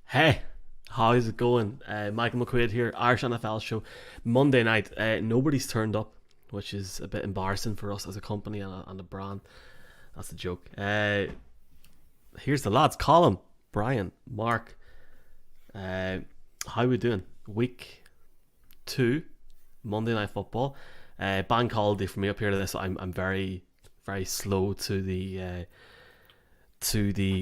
Hey, how's it going? Michael McQuaid here, Irish NFL show. Monday night, nobody's turned up, which is a bit embarrassing for us as a company and a brand. That's a joke. Here's the lads: Colum, Brian, Mark. Uh, how we doing? Week two, Monday night football. Bank holiday for me up here to this. I'm very slow to the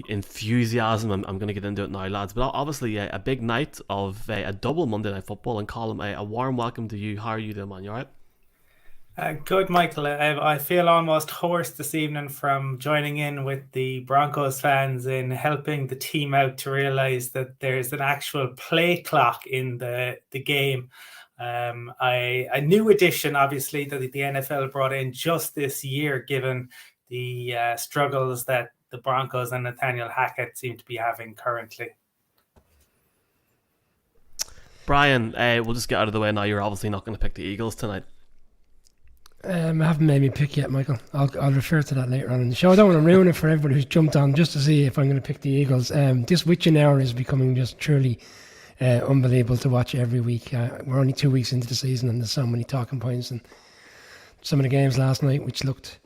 enthusiasm. I'm going to get into it now, lads. But obviously, a big night of a double Monday Night Football. And Colin, a warm welcome to you. How are you doing, man? You all right? Good, Michael. I feel almost hoarse this evening from joining in with the Broncos fans in helping the team out to realize that there's an actual play clock in the game. A new addition, obviously, that the NFL brought in just this year, given the struggles that the Broncos and Nathaniel Hackett seem to be having currently. Brian, we'll just get out of the way now. You're obviously not going to pick the Eagles tonight. I haven't made me pick yet, Michael. I'll refer to that later on in the show. I don't want to ruin it for everybody who's jumped on just to see if I'm going to pick the Eagles. This witching hour is becoming just truly unbelievable to watch every week. We're only 2 weeks into the season and there's so many talking points, and some of the games last night which looked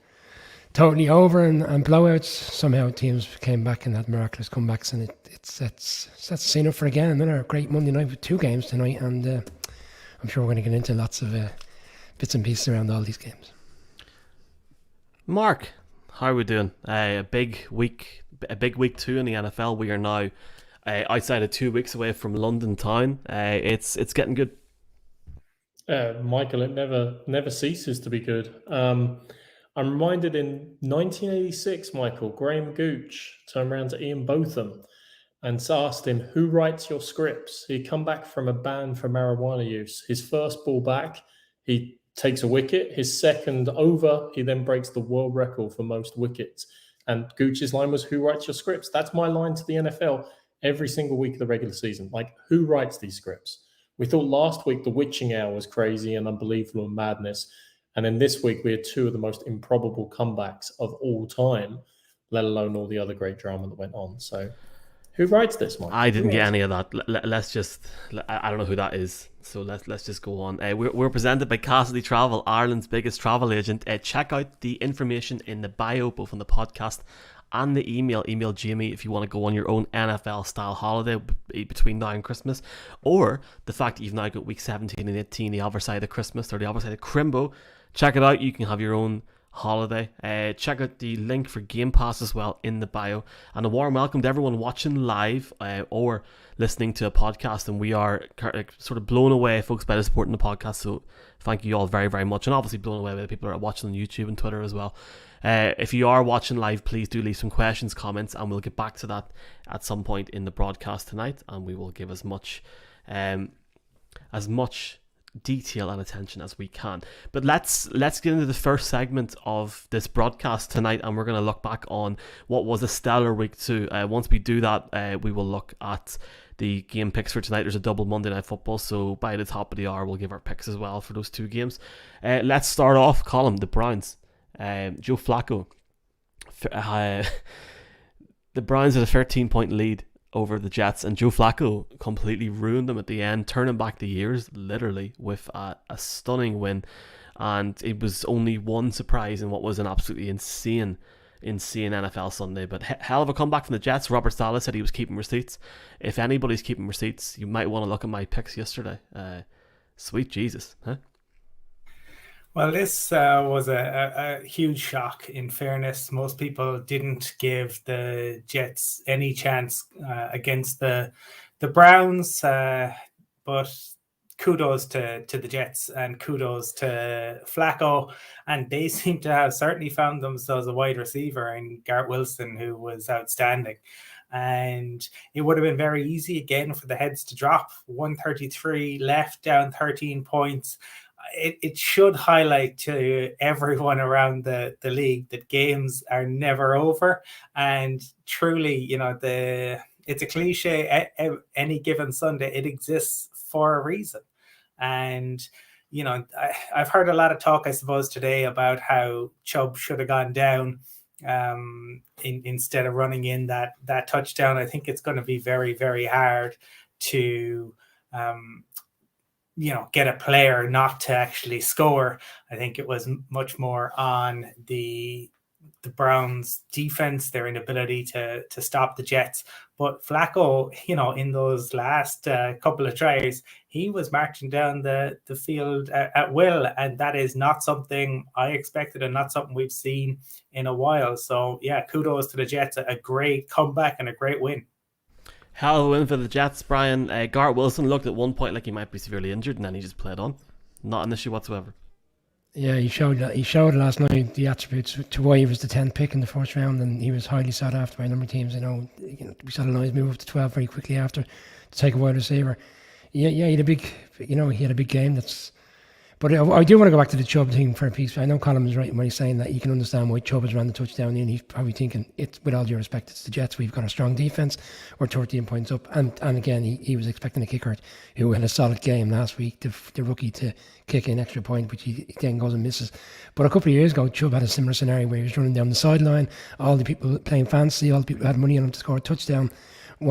totally over and blowouts. Somehow teams came back and had miraculous comebacks, and it sets the scene up for again another great Monday night with two games tonight, and I'm sure we're going to get into lots of bits and pieces around all these games. Mark, how are we doing? A big week two in the NFL. We are now outside of 2 weeks away from London town. It's getting good. Michael, it never ceases to be good. I'm reminded in 1986, Michael, Graham Gooch turned around to Ian Botham and asked him, "Who writes your scripts?" He'd come back from a ban for marijuana use. His first ball back, he takes a wicket. His second over, he then breaks the world record for most wickets. And Gooch's line was, "Who writes your scripts?" That's my line to the NFL every single week of the regular season. Like, who writes these scripts? We thought last week the witching hour was crazy and unbelievable and madness. And then this week we had two of the most improbable comebacks of all time, let alone all the other great drama that went on. So who writes this, Mike? I didn't get any of that. Let's just. I don't know who that is. So let's just go on. We're presented by Cassidy Travel, Ireland's biggest travel agent. Check out the information in the bio, both on the podcast and the email. Email Jamie if you want to go on your own NFL style holiday between now and Christmas, or the fact that you've now got week 17 and 18, the other side of Christmas or the other side of Crimbo. Check it out. You can have your own holiday. Check out the link for Game Pass as well in the bio. And a warm welcome to everyone watching live or listening to a podcast. And we are sort of blown away, folks, by the support in the podcast. So thank you all very, very much. And obviously blown away by the people that are watching on YouTube and Twitter as well. If you are watching live, please do leave some questions, comments, and we'll get back to that at some point in the broadcast tonight. And we will give as much detail and attention as we can. But let's get into the first segment of this broadcast tonight, and we're going to look back on what was a stellar week two. Once we do that, we will look at the game picks for tonight. There's a double Monday Night Football, so by the top of the hour we'll give our picks as well for those two games. Let's start off, Colin, the Browns. Joe Flacco. The Browns had a 13-point lead over the Jets, and Joe Flacco completely ruined them at the end, turning back the years literally with a stunning win. And it was only one surprise in what was an absolutely insane NFL Sunday. But hell of a comeback from the Jets. Robert Saleh said he was keeping receipts. If anybody's keeping receipts, you might want to look at my picks yesterday. Sweet Jesus, huh? Well, this was a huge shock. In fairness, most people didn't give the Jets any chance against the Browns, but kudos to the Jets and kudos to Flacco. And they seem to have certainly found themselves a wide receiver in Garrett Wilson, who was outstanding. And it would have been very easy again for the heads to drop. 133 left, down 13 points. It should highlight to everyone around the league that games are never over. And truly, it's a cliche, any given Sunday, it exists for a reason. And, I've heard a lot of talk, I suppose, today about how Chubb should have gone down. instead of running in that touchdown. I think it's going to be very, very hard to get a player not to actually score. I think it was much more on the Browns defense, their inability to stop the Jets. But Flacco, in those last couple of tries, he was marching down the field at will, and that is not something I expected and not something we've seen in a while. So yeah, kudos to the Jets. A great comeback and a great win. Hell of a win for the Jets, Brian. Garrett Wilson looked at one point like he might be severely injured, and then he just played on. Not an issue whatsoever. Yeah, he showed last night the attributes to why he was the 10th pick in the first round, and he was highly sought after by a number of teams. We saw the Lions move up to 12 very quickly after to take a wide receiver. Yeah, he had a big game. But I do want to go back to the Chubb thing for a piece. I know Colum is right when he's saying that you can understand why Chubb has ran the touchdown in. He's probably thinking, with all due respect, it's the Jets. We've got a strong defense. We're 13 points up. And again, he was expecting a kicker who had a solid game last week, the rookie, to kick an extra point, which he then goes and misses. But a couple of years ago, Chubb had a similar scenario where he was running down the sideline. All the people playing fantasy, all the people who had money on him to score a touchdown,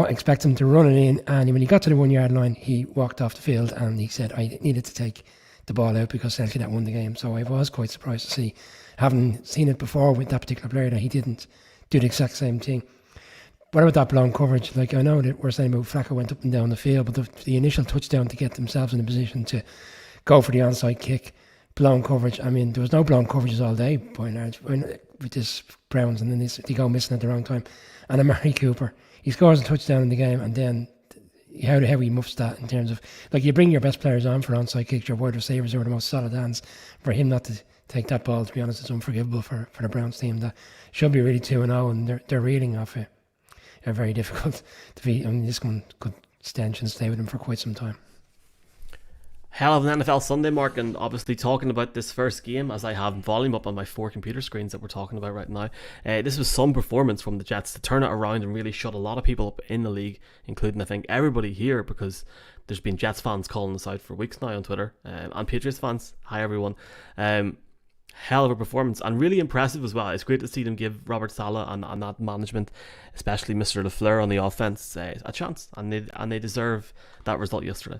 expect him to run it in. And when he got to the 1 yard line, he walked off the field and he said, I needed to take the ball out because essentially that won the game. So I was quite surprised to see, having seen it before with that particular player, that he didn't do the exact same thing. What about that blown coverage? Like, I know that we're saying about Flacco went up and down the field, but the initial touchdown to get themselves in a position to go for the onside kick, blown coverage. I mean, there was no blown coverages all day by and large with this Browns, and then they go missing at the wrong time. And Amari Cooper, he scores a touchdown in the game, and then how he muffs that in terms of, like, you bring your best players on for onside kicks, your wide receivers are the most solid hands. For him not to take that ball, to be honest, is unforgivable for the Browns team that should be really 2-0, and they're reeling off it. They're very difficult to beat. I mean, this one could stench and stay with them for quite some time. Hell of an NFL Sunday, Mark, and obviously talking about this first game as I have volume up on my 4 computer screens that we're talking about right now. This was some performance from the Jets to turn it around and really shut a lot of people up in the league, including I think everybody here, because there's been Jets fans calling us out for weeks now on Twitter, and Patriots fans. Hi everyone. Hell of a performance and really impressive as well. It's great to see them give Robert Saleh and that management, especially Mr. LaFleur on the offense, a chance, and they deserve that result yesterday.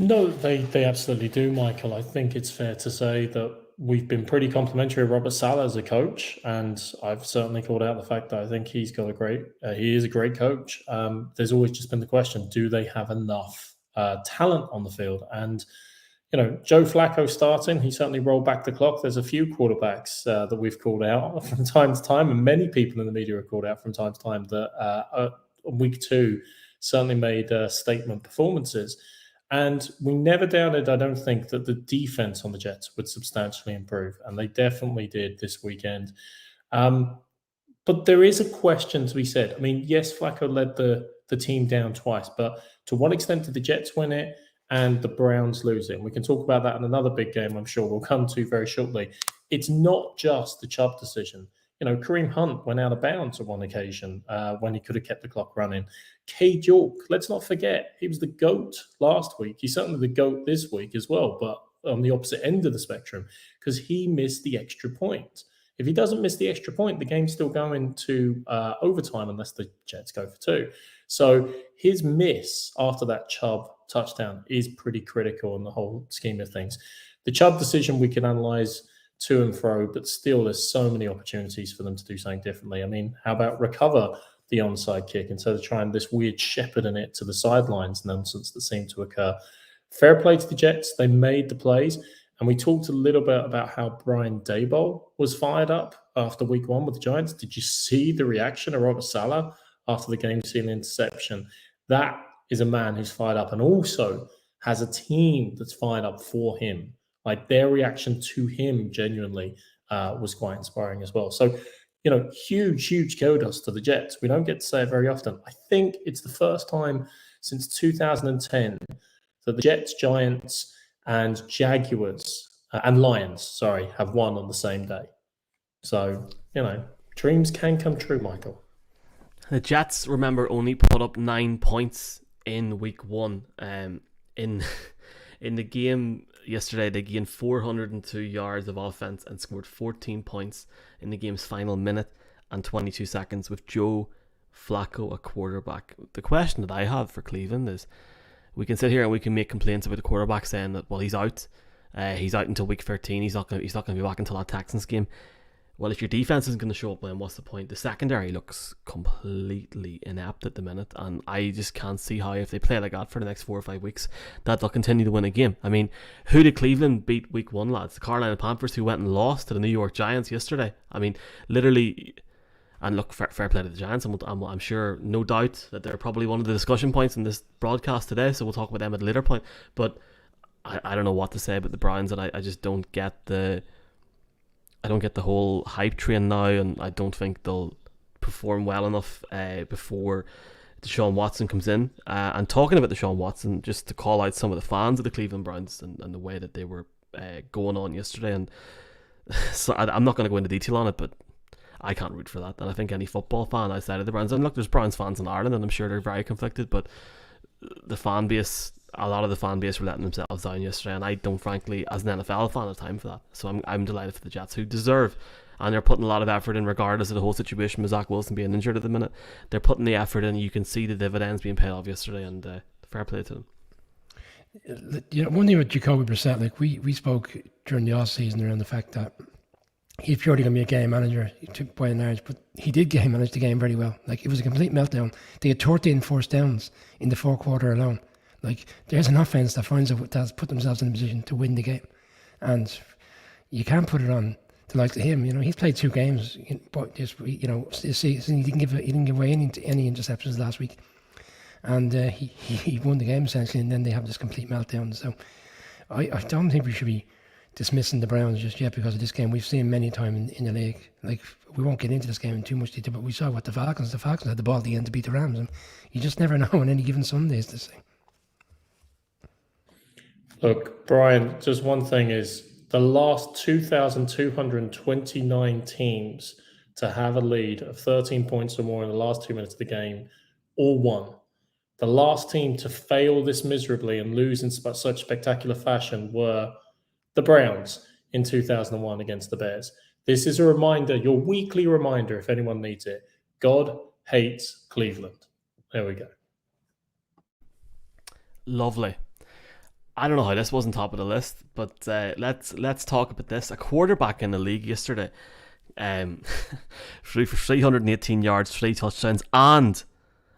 No, they absolutely do, Michael. I think it's fair to say that we've been pretty complimentary of Robert Saleh as a coach, and I've certainly called out the fact that I think he is a great coach. There's always just been the question, do they have enough talent on the field? And, Joe Flacco starting, he certainly rolled back the clock. There's a few quarterbacks that we've called out from time to time, and many people in the media have called out from time to time that week 2 certainly made statement performances. And we never doubted, I don't think, that the defense on the Jets would substantially improve. And they definitely did this weekend. But there is a question to be said. I mean, yes, Flacco led the team down twice. But to what extent did the Jets win it and the Browns lose it? We can talk about that in another big game I'm sure we'll come to very shortly. It's not just the Chubb decision. Kareem Hunt went out of bounds on one occasion when he could have kept the clock running. Cade York, let's not forget, he was the GOAT last week. He's certainly the GOAT this week as well, but on the opposite end of the spectrum, because he missed the extra point. If he doesn't miss the extra point, the game's still going to overtime unless the Jets go for 2. So his miss after that Chubb touchdown is pretty critical in the whole scheme of things. The Chubb decision we can analyze to and fro, but still there's so many opportunities for them to do something differently. I mean, how about recover the onside kick instead of trying this weird shepherding it to the sidelines nonsense that seemed to occur? Fair play to the Jets. They made the plays. And we talked a little bit about how Brian Daboll was fired up after week 1 with the Giants. Did you see the reaction of Robert Saleh after the game-sealing interception? That is a man who's fired up and also has a team that's fired up for him. Like, their reaction to him genuinely was quite inspiring as well. So, huge kudos to the Jets. We don't get to say it very often. I think it's the first time since 2010 that the Jets, Giants, and Jaguars and Lions, have won on the same day. So, dreams can come true, Michael. The Jets, remember, only put up 9 points in week 1. In the game, yesterday they gained 402 yards of offense and scored 14 points in the game's final minute and 22 seconds with Joe Flacco a quarterback. The question that I have for Cleveland is, we can sit here and we can make complaints about the quarterback saying that, well, he's out until week 13, he's not going to be back until that Texans game. Well, if your defense isn't going to show up, then what's the point? The secondary looks completely inept at the minute, and I just can't see how, if they play like that for the next 4 or 5 weeks, that they'll continue to win a game. I mean, who did Cleveland beat week 1, lads? The Carolina Panthers, who went and lost to the New York Giants yesterday. I mean, literally. And look, fair play to the Giants. I'm sure, no doubt, that they're probably one of the discussion points in this broadcast today, so we'll talk about them at a later point. But I don't know what to say about the Browns, and I just don't get the whole hype train now, and I don't think they'll perform well enough before Deshaun Watson comes in. And talking about Deshaun Watson, just to call out some of the fans of the Cleveland Browns and the way that they were going on yesterday, and so I'm not going to go into detail on it, but I can't root for that. And I think any football fan outside of the Browns, and look, there's Browns fans in Ireland, and I'm sure they're very conflicted, but the fan base, a lot of the fan base were letting themselves down yesterday, and I don't, frankly, as an NFL fan, have time for that. So I'm delighted for the Jets, who deserve, and they're putting a lot of effort in regardless of the whole situation with Zach Wilson being injured at the minute. They're putting the effort in. You can see the dividends being paid off yesterday, and fair play to them. One thing with Jacoby Brissett, like we spoke during the off season around the fact that he's purely going to be a game manager by and large, but he did game manage the game very well. Like, it was a complete meltdown. They had 13 first downs in the fourth quarter alone. Like, there's an offense that's put themselves in a position to win the game, and you can't put it on the likes of him. He's played 2 games, but this season he didn't give away any interceptions last week, and he won the game essentially. And then they have this complete meltdown. So I don't think we should be dismissing the Browns just yet because of this game. We've seen many times in the league. Like, we won't get into this game in too much detail, but we saw what the Falcons had the ball at the end to beat the Rams, and you just never know on any given Sundays to say. Look, Brian, just one thing is, the last 2,229 teams to have a lead of 13 points or more in the last 2 minutes of the game all won. The last team to fail this miserably and lose in such spectacular fashion were the Browns in 2001 against the Bears. This is a reminder, your weekly reminder, if anyone needs it. God hates Cleveland. There we go. Lovely. I don't know how this wasn't top of the list, but let's talk about this. A quarterback in the league yesterday, threw for 318 yards, 3 touchdowns, and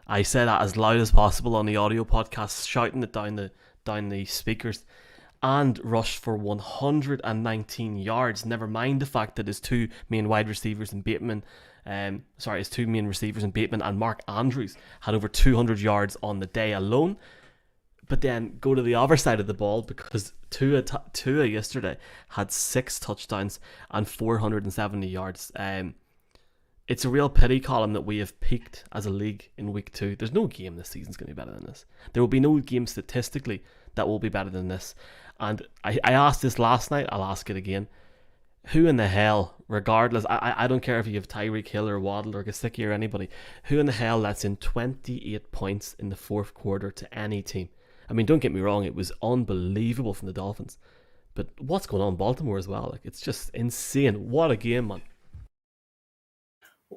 I said that as loud as possible on the audio podcast, shouting it down the speakers, and rushed for 119 yards. Never mind the fact that his two main receivers in Bateman and Mark Andrews had over 200 yards on the day alone. But then go to the other side of the ball, because Tua yesterday had 6 touchdowns and 470 yards. It's a real pity, Colum, that we have peaked as a league in week 2. There's no game this season's going to be better than this. There will be no game statistically that will be better than this. And I asked this last night, I'll ask it again. Who in the hell, regardless, I don't care if you have Tyreek Hill or Waddle or Gesicki or anybody, who in the hell lets in 28 points in the fourth quarter to any team? I mean, don't get me wrong, it was unbelievable from the Dolphins. But what's going on in Baltimore as well? Like, it's just insane. What a game, man.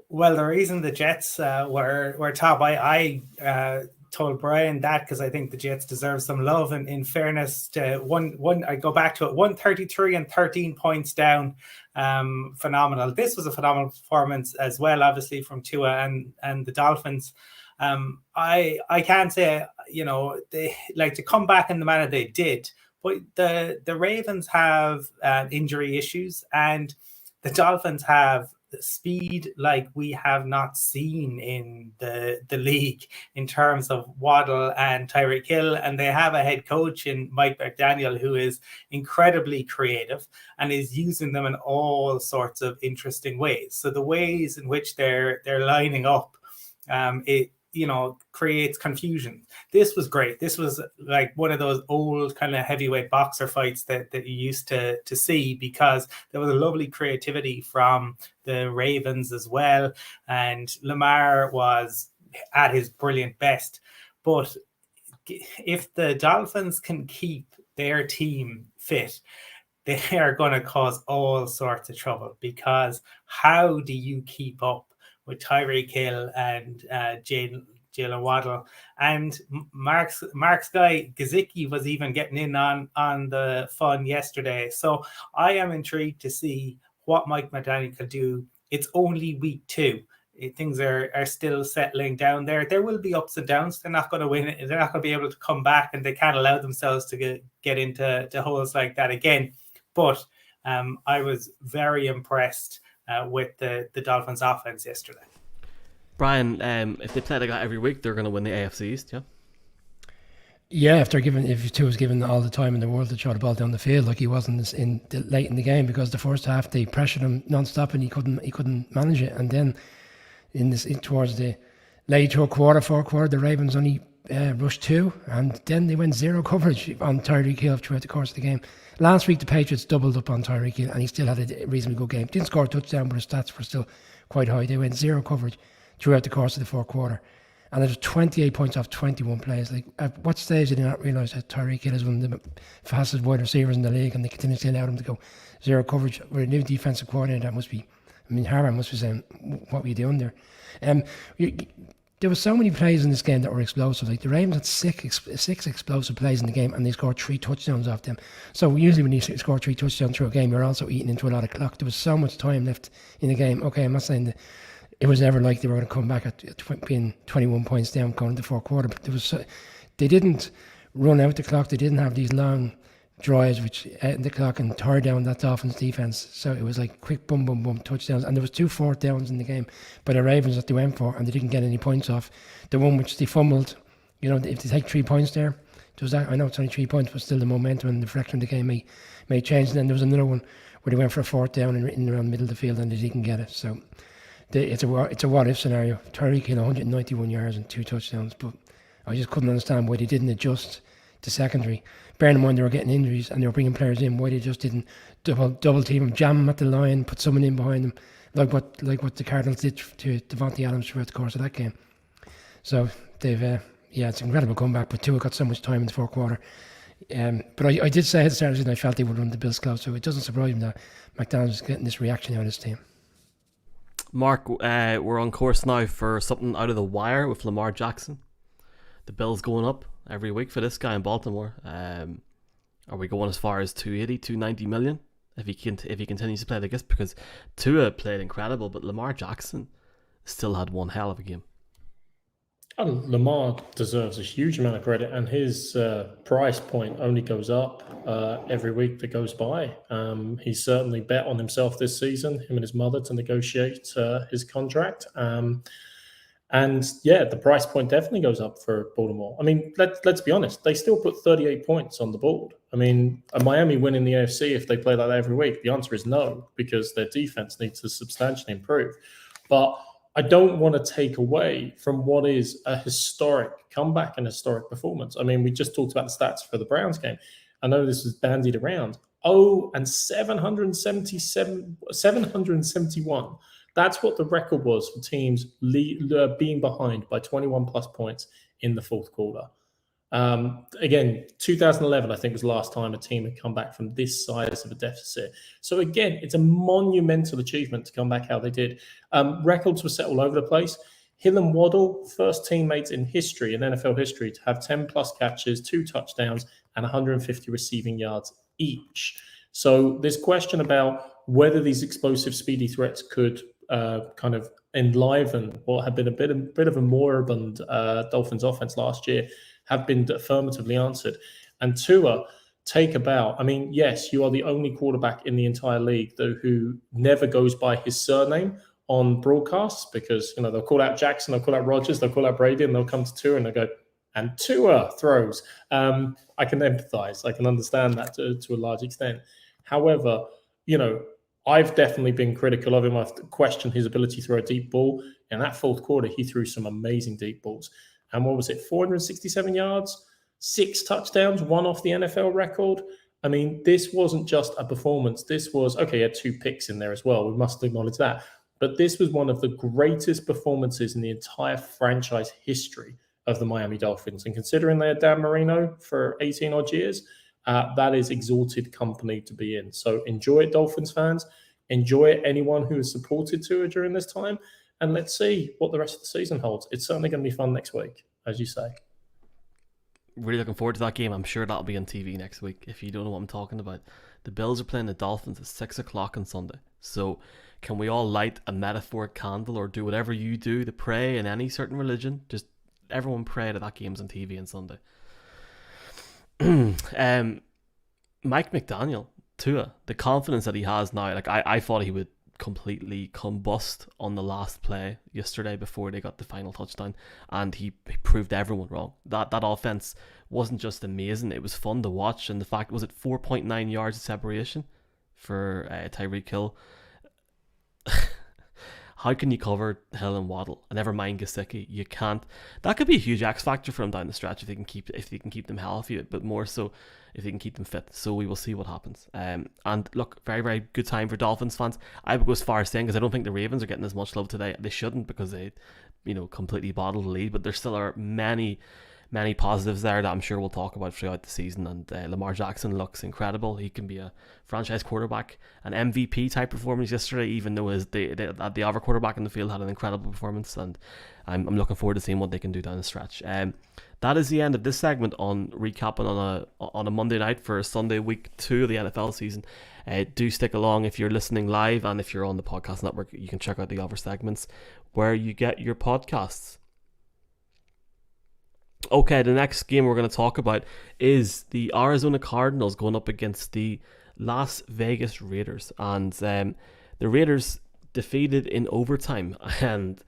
Well, the reason the Jets were top, I told Brian that because I think the Jets deserve some love. And in fairness to one, I go back to it, 133 and 13 points down. Phenomenal. This was a phenomenal performance as well, obviously, from Tua and the Dolphins. I can't say, they like to come back in the manner they did, but the Ravens have injury issues, and the Dolphins have speed like we have not seen in the league in terms of Waddle and Tyreek Hill, and they have a head coach in Mike McDaniel who is incredibly creative and is using them in all sorts of interesting ways. So the ways in which they're lining up, it creates confusion. This was great. This was like one of those old kind of heavyweight boxer fights that you used to see, because there was a lovely creativity from the Ravens as well. And Lamar was at his brilliant best. But if the Dolphins can keep their team fit, they are going to cause all sorts of trouble, because how do you keep up with Tyreek Hill and Jalen Waddle? And Mark's guy Gesicki was even getting in on the fun yesterday. So I am intrigued to see what Mike McDaniel could do. It's only week 2. Things are still settling down there. There will be ups and downs. They're not going to win it. They're not going to be able to come back, and they can't allow themselves to get into holes like that again. But I was very impressed with the Dolphins offense yesterday. Brian, if they play like that every week, they're going to win the AFC East, yeah? Yeah, if Tua was given all the time in the world to throw the ball down the field, like he wasn't late in the game, because the first half they pressured him non-stop and he couldn't manage it. And then towards the late fourth quarter, the Ravens only rushed 2, and then they went 0 coverage on Tyreek Hill throughout the course of the game. Last week the Patriots doubled up on Tyreek Hill and he still had a reasonably good game. Didn't score a touchdown, but his stats were still quite high. They went 0 coverage throughout the course of the fourth quarter. And there's 28 points off 21 plays. Like, at what stage did they not realise that Tyreek Hill is one of the fastest wide receivers in the league, and they continuously allowed him to go 0 coverage? With a new defensive coordinator, that must be, Harbaugh must be saying, what were you doing there? There were so many plays in this game that were explosive. Like, the Ravens had six explosive plays in the game, and they scored 3 touchdowns off them. So usually when you score 3 touchdowns through a game, you're also eating into a lot of clock. There was so much time left in the game. Okay, I'm not saying that it was ever like they were going to come back at being 21 points down going into the fourth quarter, but they didn't run out the clock. They didn't have these long drives which out in the clock and tore down that Dolphins defense. So it was like quick boom, boom, boom touchdowns. And there was 2 fourth downs in the game by the Ravens that they went for, and they didn't get any points off. The one which they fumbled, if they take 3 points there, I know it's only 3 points, but still the momentum and the direction of the game may change. And then there was another one where they went for a 4th down in around the middle of the field and they didn't get it. So it's a what-if scenario. Tyreek Hill 191 yards and 2 touchdowns, but I just couldn't understand why they didn't adjust the secondary. Bearing in mind they were getting injuries and they were bringing players in, why they just didn't double team them, jam them at the line, put someone in behind them, like what the Cardinals did to Devontae Adams throughout the course of that game. So they've it's an incredible comeback, but Tua got so much time in the fourth quarter. But I did say at the start of the season I felt they would run the Bills close, so it doesn't surprise me that McDaniel's getting this reaction out of his team. Mark, we're on course now for something out of the wire with Lamar Jackson. The Bills going up every week for this guy in Baltimore. Are we going as far as 290 million if he continues to play like this? Because Tua played incredible, but Lamar Jackson still had one hell of a game. And Lamar deserves a huge amount of credit, and his price point only goes up every week that goes by. He's certainly bet on himself this season, him and his mother, to negotiate his contract. And yeah, the price point definitely goes up for Baltimore. I mean, let's be honest, they still put 38 points on the board. I mean, are Miami winning the AFC if they play like that every week? The answer is no, because their defense needs to substantially improve. But I don't want to take away from what is a historic comeback and historic performance. I mean, we just talked about the stats for the Browns game. I know this was bandied around. 771. That's what the record was for teams being behind by 21 plus points in the fourth quarter. Again, 2011, I think, was the last time a team had come back from this size of a deficit. So again, it's a monumental achievement to come back how they did. Records were set all over the place. Hill and Waddle, first teammates in history, in NFL history, to have 10 plus catches, 2 touchdowns, and 150 receiving yards each. So this question about whether these explosive, speedy threats could kind of enliven what had been a bit of a moribund Dolphins offense last year have been affirmatively answered. And Tua, yes, you are the only quarterback in the entire league who never goes by his surname on broadcasts, because they'll call out Jackson, they'll call out Rodgers, they'll call out Brady, and they'll come to Tua and they'll go, and Tua throws. I can empathize. I can understand that to a large extent. However, I've definitely been critical of him. I've questioned his ability to throw a deep ball. In that fourth quarter, he threw some amazing deep balls. And what was it, 467 yards, 6 touchdowns, 1 off the NFL record? I mean, this wasn't just a performance. This was, okay, he had 2 picks in there as well. We must acknowledge that. But this was one of the greatest performances in the entire franchise history of the Miami Dolphins. And considering they had Dan Marino for 18 odd years, that is exalted company to be in. So enjoy it, Dolphins fans. Enjoy it, anyone who has supported Tua during this time. And let's see what the rest of the season holds. It's certainly going to be fun next week, as you say. Really looking forward to that game. I'm sure that'll be on TV next week. If you don't know what I'm talking about, the Bills are playing the Dolphins at 6 o'clock on Sunday. So can we all light a metaphoric candle or do whatever you do to pray in any certain religion? Just everyone pray that game's on TV on Sunday. Mike McDaniel, Tua, the confidence that he has now, like I thought he would completely combust on the last play yesterday before they got the final touchdown, and he proved everyone wrong. That offense wasn't just amazing, it was fun to watch, and the fact was it 4.9 yards of separation for Tyreek Hill. How can you cover Hill and Waddle? And never mind Gesicki, you can't. That could be a huge X factor for him down the stretch if they can keep them healthy, but more so if they can keep them fit. So we will see what happens. And look, very, very good time for Dolphins fans. I would go as far as saying, because I don't think the Ravens are getting as much love today. They shouldn't, because they, completely bottled the lead. But there still are many positives there that I'm sure we'll talk about throughout the season. And Lamar Jackson looks incredible. He can be a franchise quarterback, an MVP type performance yesterday, even though the other quarterback in the field had an incredible performance. And I'm looking forward to seeing what they can do down the stretch. That is the end of this segment on recapping on a Monday night for Sunday week 2 of the NFL season. Do stick along if you're listening live, and if you're on the podcast network, you can check out the other segments where you get your podcasts. Okay, the next game we're going to talk about is the Arizona Cardinals going up against the Las Vegas Raiders, and the Raiders defeated in overtime, and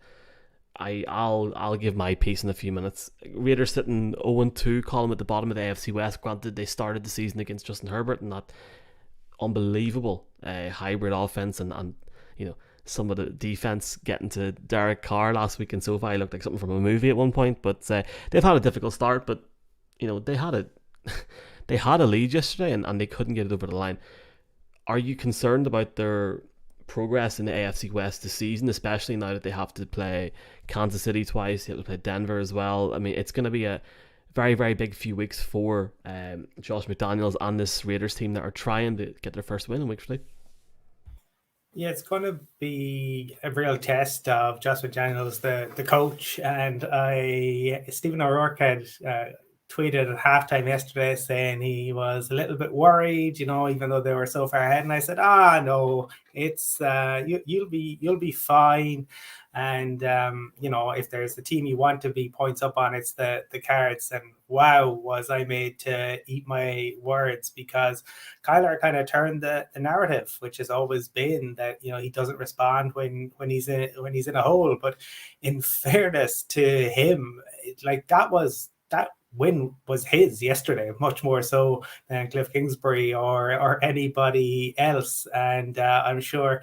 I'll give my piece in a few minutes. Raiders sitting 0-2, Colum at the bottom of the AFC West. Granted, they started the season against Justin Herbert and that unbelievable hybrid offense, and some of the defense getting to Derek Carr last week in SoFi looked like something from a movie at one point. But they've had a difficult start, but they had a lead yesterday and they couldn't get it over the line. Are you concerned about their progress in the AFC West this season, especially now that they have to play Kansas City twice, they have to play Denver as well? I mean, it's going to be a very, very big few weeks for Josh McDaniels and this Raiders team that are trying to get their first win in week 3. Yeah, it's going to be a real test of Josh McDaniels, the coach. And Stephen O'Rourke had tweeted at halftime yesterday saying he was a little bit worried, even though they were so far ahead. And I said, no, it's you'll be fine. And if there's a team you want to be points up on, it's the Cards. And wow, was I made to eat my words, because Kyler kind of turned the narrative, which has always been that he doesn't respond when he's in a hole. But in fairness to him, that win was his yesterday, much more so than Cliff Kingsbury or anybody else. And I'm sure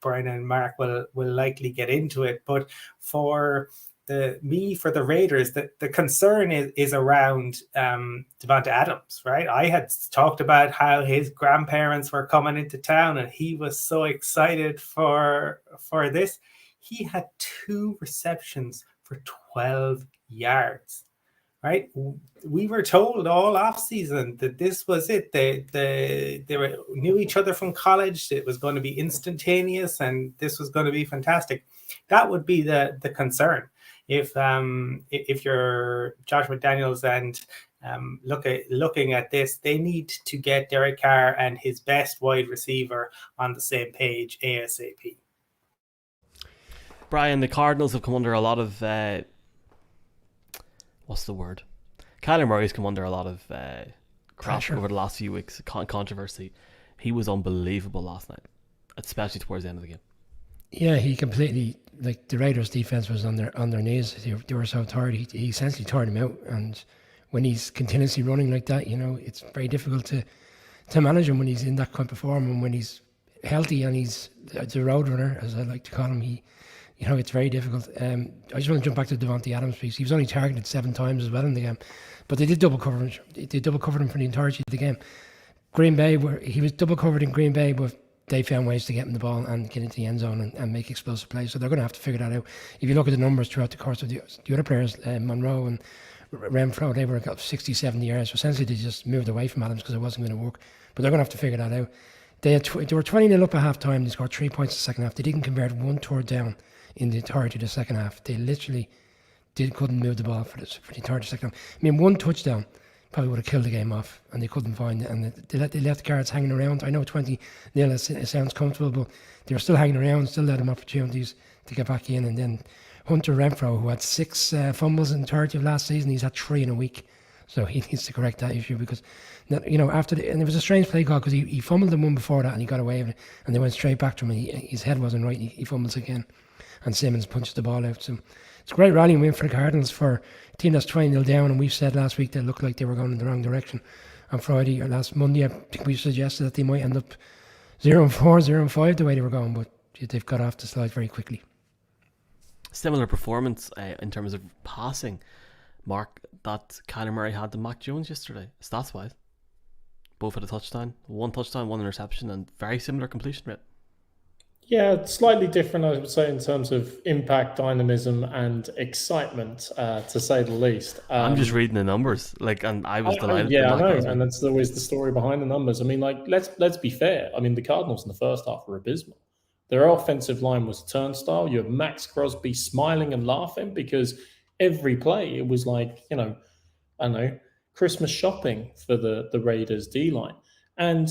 Brian and Mark will likely get into it. But for the Raiders, the concern is around Devonta Adams, right? I had talked about how his grandparents were coming into town and he was so excited for this. He had 2 receptions for 12 yards. Right, we were told all off season that this was it. They knew each other from college. It was going to be instantaneous, and this was going to be fantastic. That would be the concern if you're Josh McDaniels and looking at this. They need to get Derek Carr and his best wide receiver on the same page ASAP. Brian, the Cardinals have come under a lot of what's the word? Kyler Murray's come under a lot of crap over the last few weeks, controversy. He was unbelievable last night, especially towards the end of the game. Yeah, he completely, the Raiders' defense was on their knees. They were so tired. He essentially tired them out. And when he's continuously running like that, it's very difficult to manage him when he's in that kind of form, and when he's healthy and he's the road runner, as I like to call him. It's very difficult. I just want to jump back to Devonta Adams' piece. He was only targeted 7 times as well in the game, but they did double cover him. They double covered him for the entirety of the game. Green Bay, he was double covered in Green Bay, but they found ways to get him the ball and get into the end zone and make explosive plays. So they're going to have to figure that out. If you look at the numbers throughout the course of the other players, Monroe and Renfro, they were got 60, 70 yards. So essentially, they just moved away from Adams because it wasn't going to work. But they're going to have to figure that out. They were 20-0 up at half time. They scored 3 points in the second half. They didn't convert one third down in the entirety of the second half. They literally couldn't move the ball for the entirety of the second half. I mean, one touchdown probably would have killed the game off, and they couldn't find it. And they left the Cards hanging around. I know 20-0 it sounds comfortable, but they were still hanging around, still let them opportunities to get back in. And then Hunter Renfro, who had 6 fumbles in the entirety of last season, he's had 3 in a week. So he needs to correct that issue because, after and it was a strange play call because he fumbled the one before that and he got away with it, and they went straight back to him and his head wasn't right. He fumbles again, and Simmons punched the ball out. So it's a great rallying win for the Cardinals for a team that's 20-0 down, and we've said last week they looked like they were going in the wrong direction. On Friday or last Monday, I think we suggested that they might end up 0-4, 0-5 the way they were going, but they've got off the slide very quickly. Similar performance in terms of passing, Mark, that Kyler Murray had to Mac Jones yesterday, stats-wise. Both had a touchdown, one interception, and very similar completion rate. Yeah, slightly different, I would say, in terms of impact, dynamism, and excitement, to say the least. I'm just reading the numbers, and I was delighted. Yeah, I know, and that's always the story behind the numbers. I mean, let's be fair. I mean, the Cardinals in the first half were abysmal. Their offensive line was a turnstile. You have Max Crosby smiling and laughing because every play it was like, I don't know, Christmas shopping for the Raiders D-line. And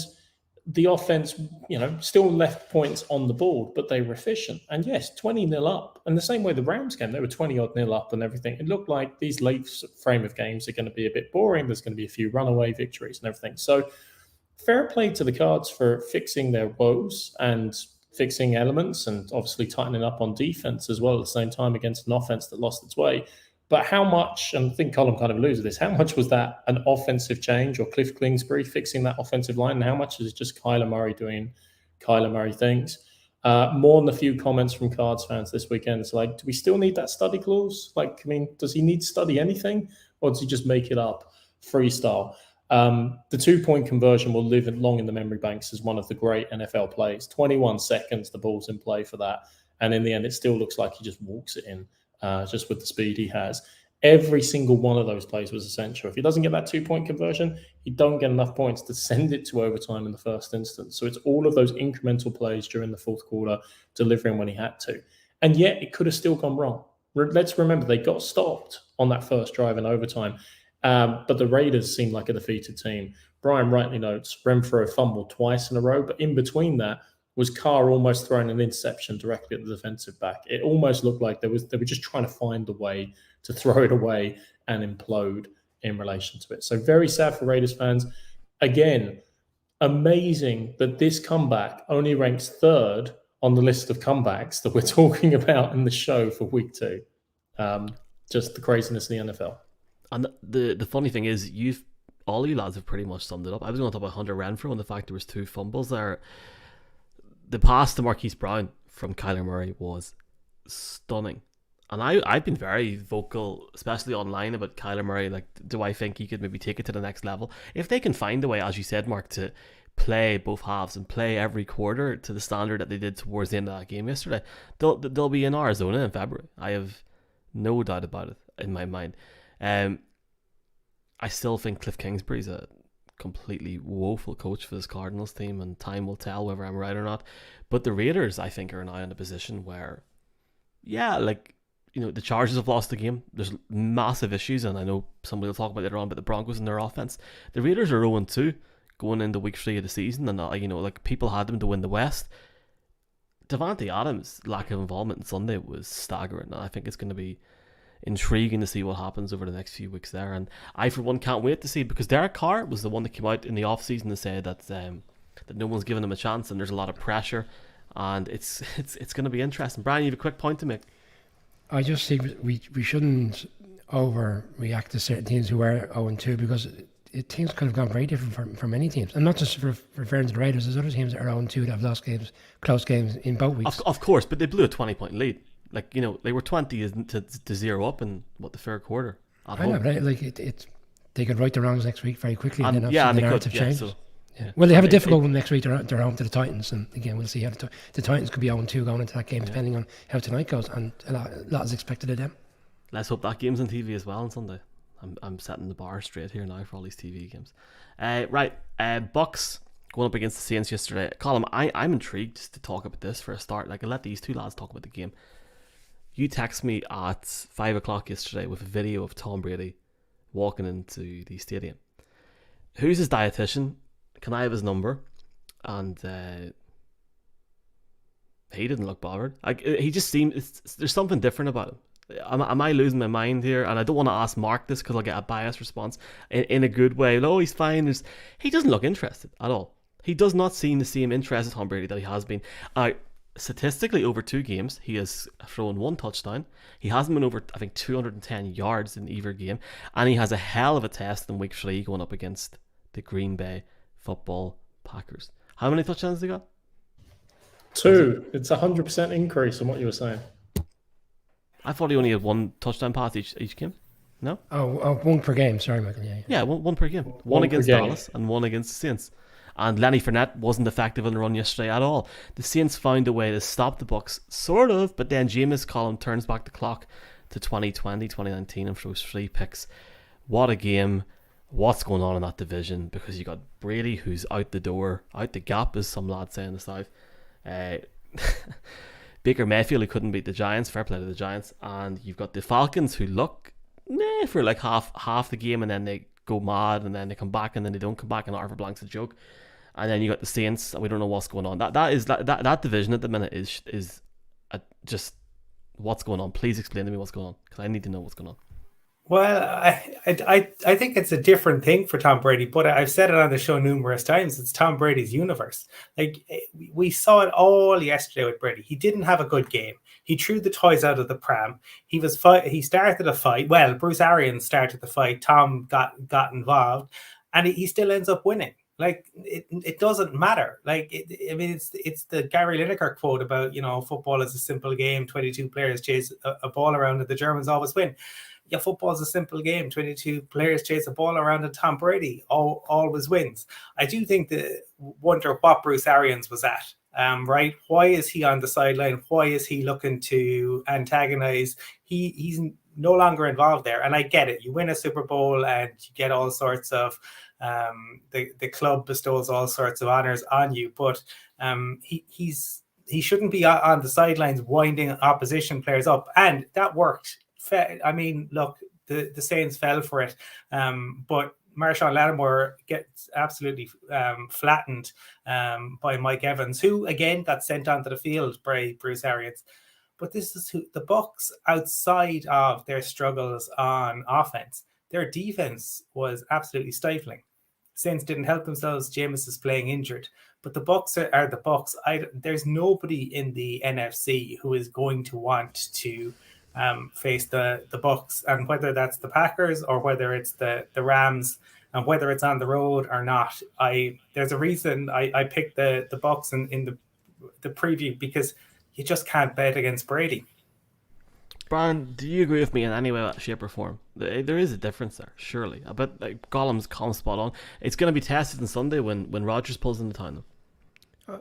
the offense, still left points on the board, but they were efficient. And yes, 20-0 up. And the same way the Rams game, they were 20-odd-0 up and everything. It looked like these late frame of games are going to be a bit boring. There's going to be a few runaway victories and everything. So fair play to the Cards for fixing their woes and fixing elements and obviously tightening up on defense as well at the same time against an offense that lost its way. But how much, and I think Colum kind of alludes to this, how much was that an offensive change or Cliff Kingsbury fixing that offensive line? And how much is it just Kyler Murray doing Kyler Murray things? More than a few comments from Cards fans this weekend. It's like, do we still need that study clause? Does he need to study anything? Or does he just make it up freestyle? The 2-point conversion will live long in the memory banks as one of the great NFL plays. 21 seconds, the ball's in play for that. And in the end, it still looks like he just walks it in, just with the speed he has. Every single one of those plays was essential. If he doesn't get that 2-point conversion, he don't get enough points to send it to overtime in the first instance. So it's all of those incremental plays during the fourth quarter, delivering when he had to. And yet, it could have still gone wrong. Let's remember, they got stopped on that first drive in overtime. But the Raiders seemed like a defeated team. Brian rightly notes Renfro fumbled twice in a row, but in between that was Carr almost throwing an interception directly at the defensive back. It almost looked like they were just trying to find a way to throw it away and implode in relation to it. So very sad for Raiders fans. Again, amazing that this comeback only ranks 3rd on the list of comebacks that we're talking about in the show for week 2. Just the craziness of the NFL. And the funny thing is, all you lads have pretty much summed it up. I was going to talk about Hunter Renfro and the fact there was 2 fumbles there. The pass to Marquise Brown from Kyler Murray was stunning. And I've been very vocal, especially online, about Kyler Murray. Do I think he could maybe take it to the next level? If they can find a way, as you said, Mark, to play both halves and play every quarter to the standard that they did towards the end of that game yesterday, they'll be in Arizona in February. I have no doubt about it in my mind. I still think Cliff Kingsbury's a completely woeful coach for this Cardinals team, and time will tell whether I'm right or not. But the Raiders, I think, are now in a position where, the Chargers have lost the game. There's massive issues, and I know somebody will talk about later on about the Broncos and their offense. The Raiders are 0-2 going into week 3 of the season, and people had them to win the West. Davante Adams' lack of involvement in Sunday was staggering, and I think it's going to be intriguing to see what happens over the next few weeks there. And I, for one, can't wait to see, because Derek Carr was the one that came out in the off-season to say that no one's giving him a chance and there's a lot of pressure, and it's going to be interesting. Brian, you have a quick point to make. I just think we shouldn't overreact to certain teams who are 0-2, because teams could have gone very different from many teams, and not just referring to the Raiders. There's other teams that are 0-2 that have lost games, close games in both weeks. Of course, but they blew a 20-point lead. They were 20 to 0 up in the third quarter. I know, but they could right the wrongs next week very quickly, and then the narrative changes. So, yeah. Well, they have a difficult one next week. They're home to the Titans, and again, we'll see how the Titans could be 0-2 going into that game, depending on how tonight goes, and a lot is expected of them. Let's hope that game's on TV as well on Sunday. I'm setting the bar straight here now for all these TV games. Right, Bucks going up against the Saints yesterday. Colum, I'm intrigued just to talk about this for a start. Like, I'll let these two lads talk about the game. You text me at 5 o'clock yesterday with a video of Tom Brady walking into the stadium. Who's his dietitian? Can I have his number? And he didn't look bothered. Like, he just seemed, there's something different about him. Am I losing my mind here? And I don't want to ask Mark this because I'll get a biased response in a good way. Oh, he's fine. He doesn't look interested at all. He does not seem the same interest in Tom Brady that he has been. Statistically, over 2 games, he has thrown 1 touchdown. He hasn't been over, I think, 210 yards in either game. And he has a hell of a test in week 3 going up against the Green Bay Football Packers. How many touchdowns has he got? 2. It's 100% increase on what you were saying. I thought he only had 1 touchdown pass each game. No? Oh, 1 per game. Sorry, Michael. Yeah, one per game. One against Dallas and 1 against the Saints. And Lenny Fournette wasn't effective in the run yesterday at all. The Saints found a way to stop the Bucs, sort of, but then Jameis Colum turns back the clock to 2020, 2019 and throws 3 picks. What a game. What's going on in that division? Because you got Brady, who's out the door, out the gap, as some lads say in the South. Baker Mayfield, who couldn't beat the Giants, fair play to the Giants. And you've got the Falcons, who look for like half the game, and then they go mad, and then they come back, and then they don't come back, and Arthur Blank's a joke. And then you got the Saints, and we don't know what's going on. That division at the minute is just what's going on. Please explain to me what's going on, because I need to know what's going on. Well, I think it's a different thing for Tom Brady, but I've said it on the show numerous times. It's Tom Brady's universe. Like, we saw it all yesterday with Brady. He didn't have a good game. He threw the toys out of the pram. He started a fight. Well, Bruce Arians started the fight. Tom got involved, and he still ends up winning. Like, it doesn't matter. Like, it's the Gary Lineker quote about, football is a simple game. 22 players chase a ball around, and the Germans always win. Yeah, football is a simple game. 22 players chase a ball around, and Tom Brady always wins. I do think wonder what Bruce Arians was at. Right? Why is he on the sideline? Why is he looking to antagonize? He's no longer involved there. And I get it. You win a Super Bowl and you get all sorts of the club bestows all sorts of honors on you, but he shouldn't be on the sidelines winding opposition players up. And that worked. I mean, look, the Saints fell for it, but Marshawn Lattimore gets absolutely flattened by Mike Evans, who again got sent onto the field by Bruce Arians. But this is the Bucs, outside of their struggles on offense, their defense was absolutely stifling. Saints didn't help themselves. Jameis is playing injured, but the Bucs are the Bucs. There's nobody in the NFC who is going to want to face the Bucs, and whether that's the Packers or whether it's the Rams, and whether it's on the road or not. There's a reason I picked the Bucs in the preview, because you just can't bet against Brady. Brian, do you agree with me in any way, shape or form? There is a difference there, surely. But Gollum's spot on. It's going to be tested on Sunday when Rodgers pulls into town.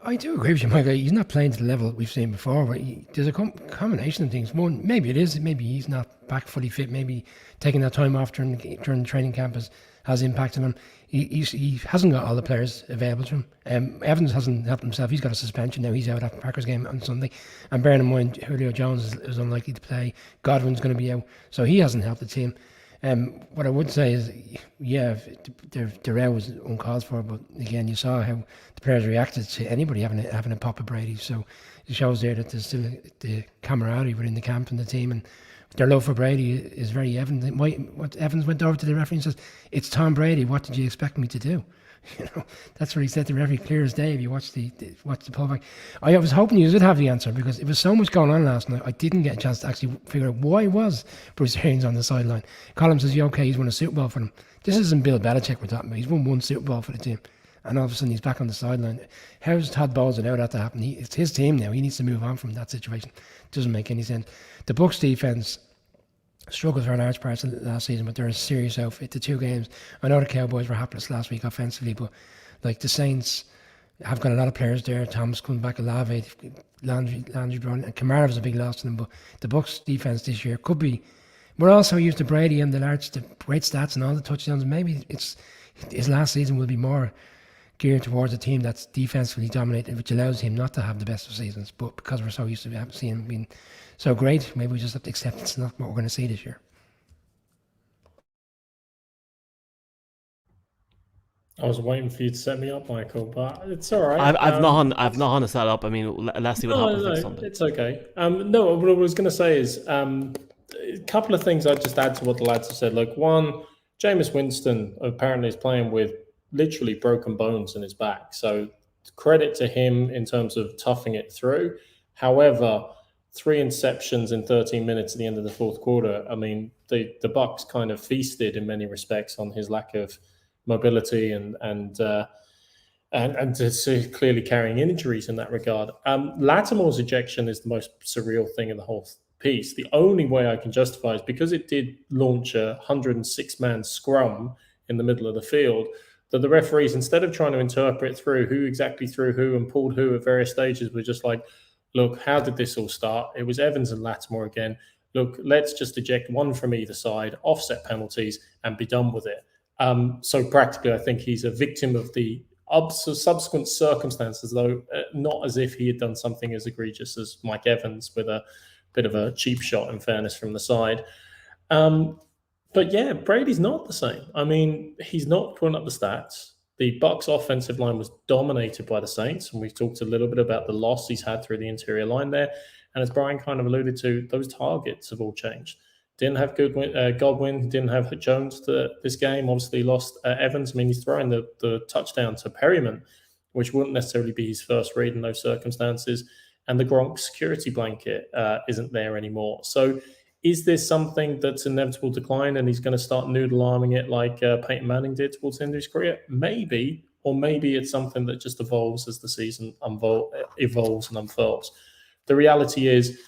I do agree with you, Michael. He's not playing to the level we've seen before. But there's a combination of things. One, maybe it is. Maybe he's not back fully fit. Maybe taking that time off during the training camp has impacted him. He hasn't got all the players available to him. Evans hasn't helped himself. He's got a suspension now. He's out at the Packers game on Sunday. And bearing in mind, Julio Jones is unlikely to play. Godwin's going to be out. So he hasn't helped the team. What I would say is, yeah, the row was uncalled for, but again, you saw how the players reacted to anybody having a pop of Brady. So it shows there that there's still the camaraderie within the camp and the team, and their love for Brady is very evident. What Evans went over to the referee and says, "It's Tom Brady. What did you expect me to do?" That's what he said to the referee, clear as day. If you watch the pullback, I was hoping you would have the answer, because there was so much going on last night. I didn't get a chance to actually figure out why was Bruce Arians on the sideline. Colum says, "Yeah, okay, he's won a Super Bowl for them." This isn't Bill Belichick we're talking about. He's won 1 Super Bowl for the team, and all of a sudden he's back on the sideline. How's Todd Bowles allowed that to happen? It's his team now. He needs to move on from that situation. It doesn't make any sense. The Bucs defense struggled for large parts of last season, but they're a serious outfit. The 2 games, I know the Cowboys were hapless last week offensively, but like the Saints have got a lot of players there. Thomas coming back, Olave, Landry, and Kamara was a big loss to them. But the Bucs defense this year could be we're also used to Brady and the great stats and all the touchdowns. Maybe it's his last season will be more geared towards a team that's defensively dominated, which allows him not to have the best of seasons. But because we're so used to seeing him being so great, maybe we just have to accept it's not what we're going to see this year. I was waiting for you to set me up, Michael, but it's all right. I've not on to set up. I mean, let's see what happens next Sunday. It's okay. No, what I was going to say is a couple of things I'd just add to what the lads have said. Like, one, Jameis Winston apparently is playing with literally broken bones in his back. So credit to him in terms of toughing it through. However, 3 interceptions in 13 minutes at the end of the fourth quarter. I mean, the Bucs kind of feasted in many respects on his lack of mobility and to see clearly carrying injuries in that regard. Lattimore's ejection is the most surreal thing in the whole piece. The only way I can justify is because it did launch a 106-man scrum in the middle of the field, that the referees, instead of trying to interpret through who exactly threw who and pulled who at various stages, were just like, look, how did this all start? It was Evans and Lattimore again. Look, let's just eject one from either side, offset penalties, and be done with it. So practically, I think he's a victim of the subsequent circumstances, though not as if he had done something as egregious as Mike Evans with a bit of a cheap shot, in fairness, from the side. But yeah, Brady's not the same. I mean, he's not putting up the stats. The Bucs offensive line was dominated by the Saints, and we've talked a little bit about the loss he's had through the interior line there. And as Brian kind of alluded to, those targets have all changed. Didn't have Godwin, didn't have Jones this game. Obviously lost Evans. I mean, he's throwing the touchdown to Perryman, which wouldn't necessarily be his first read in those circumstances. And the Gronk security blanket isn't there anymore. So is this something that's inevitable decline and he's going to start noodle-arming it like Peyton Manning did towards the end of his career? Maybe. Or maybe it's something that just evolves as the season evolves and unfolds. The reality is,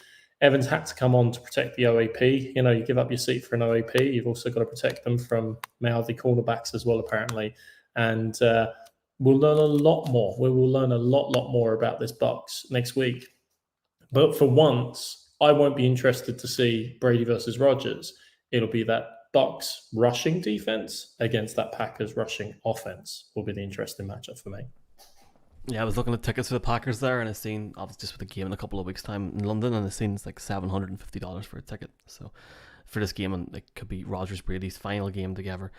Evans had to come on to protect the OAP. You know, you give up your seat for an OAP. You've also got to protect them from mouthy cornerbacks as well, apparently. And we'll learn a lot more. We will learn a lot more about this Bucs next week. But for once, I won't be interested to see Brady versus Rodgers. It'll be that Bucs rushing defense against that Packers rushing offense will be the interesting matchup for me. Yeah, I was looking at tickets for the Packers there, and I seen, obviously just for the game in a couple of weeks' time in London, and I seen it's like $750 for a ticket. So for this game, and it could be Rodgers Brady's final game together.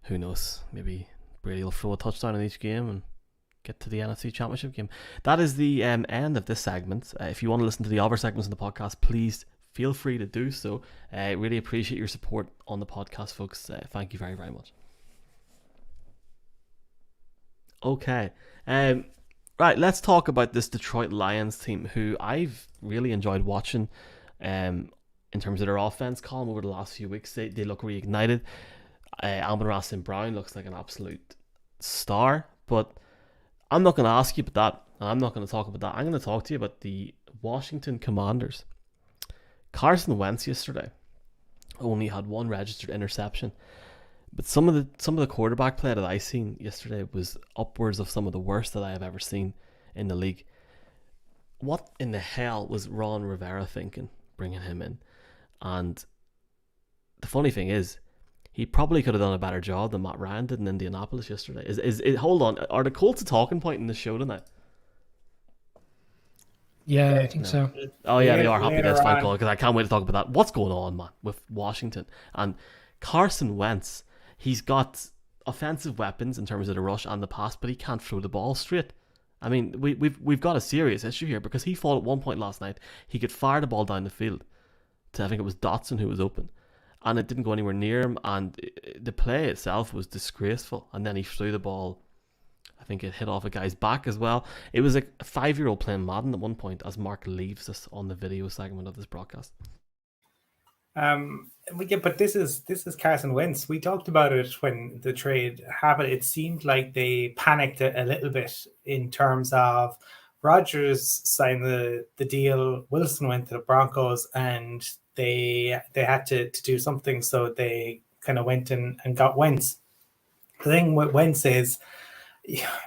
Who knows? Maybe Brady will throw a touchdown in each game and get to the NFC Championship game. That is the end of this segment. If you want to listen to the other segments in the podcast, please feel free to do so. I really appreciate your support on the podcast, folks. Thank you very, very much. Okay. Right, let's talk about this Detroit Lions team, who I've really enjoyed watching in terms of their offense, Colum, over the last few weeks. They look reignited. Amon-Ra St. Brown looks like an absolute star, but I'm not going to ask you about that, and I'm not going to talk about that. I'm going to talk to you about the Washington Commanders. Carson Wentz yesterday only had one registered interception, but some of the quarterback play that I seen yesterday was upwards of some of the worst that I have ever seen in the league. What in the hell was Ron Rivera thinking, bringing him in? And the funny thing is, he probably could have done a better job than Matt Ryan did in Indianapolis yesterday. Hold on, are the Colts a talking point in the show tonight? Yeah, I think so. Oh yeah, they are happy. That's fine, because I can't wait to talk about that. What's going on, man, with Washington and Carson Wentz? He's got offensive weapons in terms of the rush and the pass, but he can't throw the ball straight. I mean, we've got a serious issue here, because he thought at one point last night he could fire the ball down the field to, I think it was Dotson who was open, and it didn't go anywhere near him, and the play itself was disgraceful. And then he threw the ball, I think it hit off a guy's back as well. It was like a 5-year-old playing Madden at one point, as Mark leaves us on the video segment of this broadcast. But this is Carson Wentz. We talked about it when the trade happened. It seemed like they panicked a little bit in terms of Rodgers signed the deal. Wilson went to the Broncos, and they had to do something, so they kind of went and got Wentz. The thing with Wentz is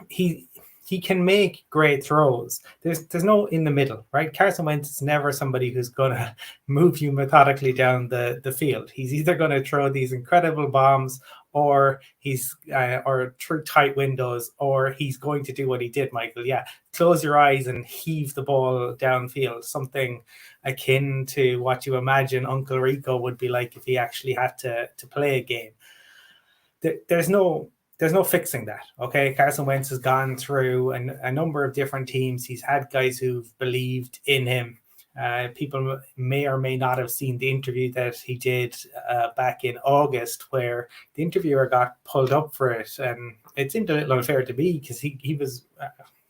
he he can make great throws. There's no in the middle, right? Carson Wentz is never somebody who's going to move you methodically down the field. He's either going to throw these incredible bombs, or he's or through tight windows, or he's going to do what he did, Michael. Yeah, close your eyes and heave the ball downfield, something akin to what you imagine Uncle Rico would be like if he actually had to play a game. There's no fixing that. Okay, Carson Wentz has gone through a number of different teams. He's had guys who've believed in him. People may or may not have seen the interview that he did back in August, where the interviewer got pulled up for it, and it seemed a little unfair to me because he was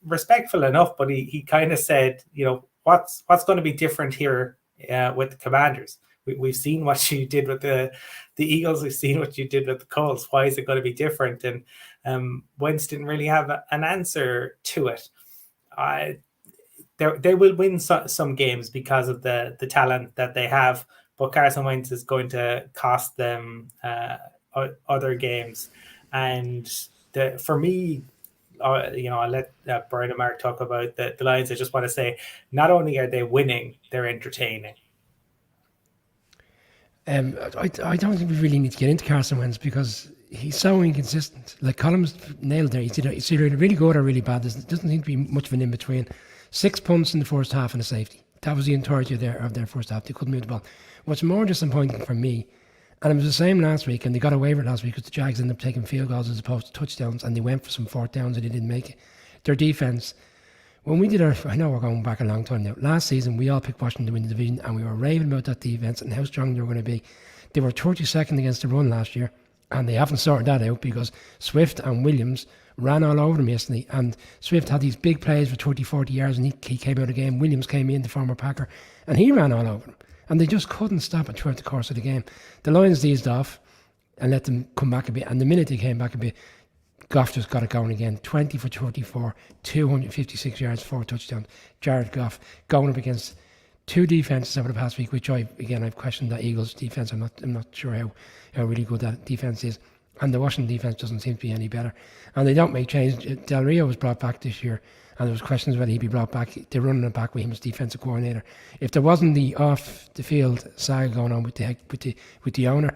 respectful enough, but he kind of said, you know, what's going to be different here with the Commanders? We've seen what you did with the Eagles. We've seen what you did with the Colts. Why is it going to be different? And Wentz didn't really have an answer to it. They will win some games because of the talent that they have, but Carson Wentz is going to cost them other games. And for me, I'll let Brian and Mark talk about the Lions. I just want to say, not only are they winning, they're entertaining. I don't think we really need to get into Carson Wentz because he's so inconsistent. Like Colum's nailed there. He's either really good or really bad. There doesn't seem to be much of an in between. 6 punts in the first half and a safety. That was the entirety of their first half. They couldn't move the ball. What's more disappointing for me, and it was the same last week, and they got away with it last week because the Jags ended up taking field goals as opposed to touchdowns, and they went for some fourth downs and they didn't make it. Their defense. When we did I know we're going back a long time now. Last season, we all picked Washington to win the division, and we were raving about that defense and how strong they were going to be. They were 32nd against the run last year, and they haven't sorted that out because Swift and Williams ran all over them yesterday. And Swift had these big plays for 30, 40 yards, and he came out of the game. Williams came in, the former Packer, and he ran all over them. And they just couldn't stop it throughout the course of the game. The Lions eased off and let them come back a bit. And the minute they came back a bit, Goff just got it going again. 20 for 34, 256 yards, 4 touchdowns. Jared Goff going up against two defenses over the past week, which I've questioned that Eagles defense. I'm not sure how really good that defense is. And the Washington defense doesn't seem to be any better. And they don't make change. Del Rio was brought back this year, and there was questions whether he'd be brought back. They're running it back with him as defensive coordinator. If there wasn't the off the field saga going on with the owner,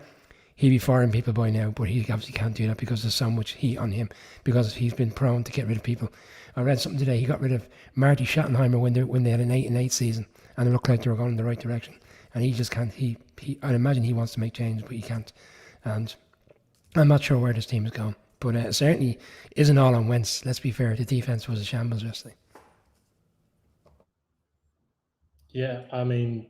he'd be firing people by now, but he obviously can't do that because there's so much heat on him, because he's been prone to get rid of people. I read something today, he got rid of Marty Schottenheimer when they had an 8-8 season, and it looked like they were going in the right direction. And he just can't, I imagine he wants to make change, but he can't. And I'm not sure where this team is going, but it certainly isn't all on Wentz. Let's be fair, the defense was a shambles yesterday. Yeah, I mean,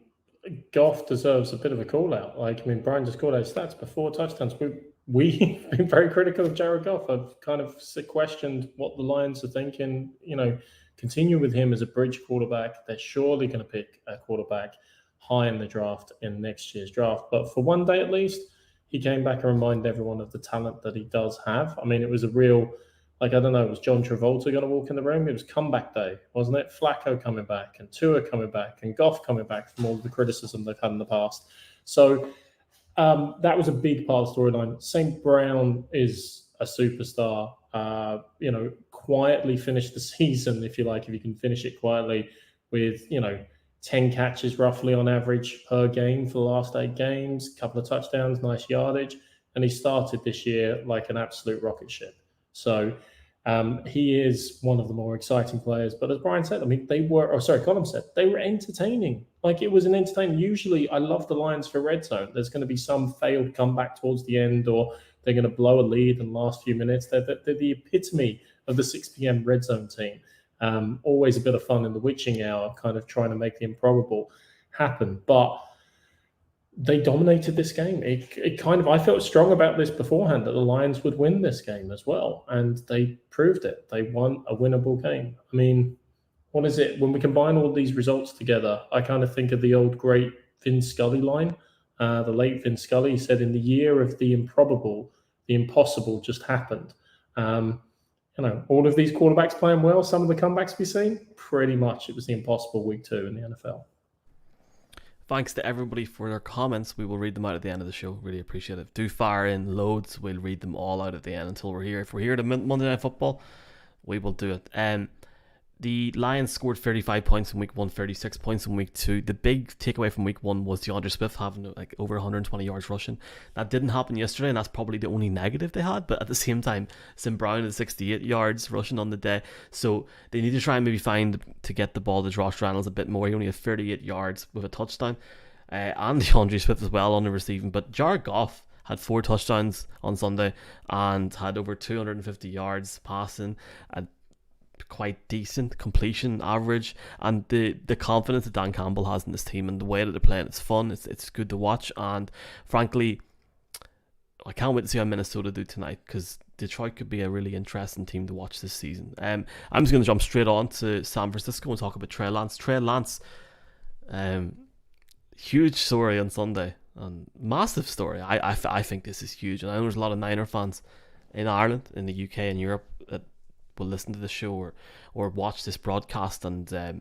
Goff deserves a bit of a call out. Brian just called out stats before touchdowns. We've been very critical of Jared Goff. I've kind of questioned what the Lions are thinking. Continue with him as a bridge quarterback. They're surely going to pick a quarterback high in the draft in next year's draft. But for one day at least, he came back and reminded everyone of the talent that he does have. I mean, it was a real, was John Travolta going to walk in the room? It was comeback day, wasn't it? Flacco coming back and Tua coming back and Goff coming back from all the criticism they've had in the past. So that was a big part of the storyline. St. Brown is a superstar. Quietly finished the season, if you like, if you can finish it quietly with, 10 catches roughly on average per game for the last 8 games, a couple of touchdowns, nice yardage. And he started this year like an absolute rocket ship. So he is one of the more exciting players. But as Brian said, Colum said, they were entertaining. It was an entertaining. Usually I love the Lions for red zone. There's going to be some failed comeback towards the end, or they're going to blow a lead in the last few minutes. They're the epitome of the 6 p.m. red zone team. Always a bit of fun in the witching hour, kind of trying to make the improbable happen. But they dominated this game. I felt strong about this beforehand, that the Lions would win this game as well. And they proved it. They won a winnable game. I mean, what is it? When we combine all these results together, I kind of think of the old great Vin Scully line. The late Vin Scully said, in the year of the improbable, the impossible just happened. All of these quarterbacks playing well, some of the comebacks we've seen, pretty much it was the impossible week 2 in the NFL. Thanks to everybody for their comments. We will read them out at the end of the show. Really appreciate it. Do fire in loads. We'll read them all out at the end until we're here. If we're here to Monday Night Football, We will do it. The Lions scored 35 points in week 1, 36 points in week 2. The big takeaway from week 1 was DeAndre Swift having like over 120 yards rushing. That didn't happen yesterday, and that's probably the only negative they had. But at the same time, Sim Brown had 68 yards rushing on the day. So they need to try and maybe find to get the ball to Josh Reynolds a bit more. He only had 38 yards with a touchdown. And DeAndre Swift as well on the receiving. But Jared Goff had 4 touchdowns on Sunday and had over 250 yards passing and quite decent completion average, and the confidence that Dan Campbell has in this team and the way that they're playing, it's fun, it's good to watch, and frankly I can't wait to see how Minnesota do tonight, because Detroit could be a really interesting team to watch this season. I'm just going to jump straight on to San Francisco and talk about Trey Lance. Huge story on Sunday, and massive story. I think this is huge, and I know there's a lot of Niner fans in Ireland, in the UK, and Europe that will listen to the show or watch this broadcast, and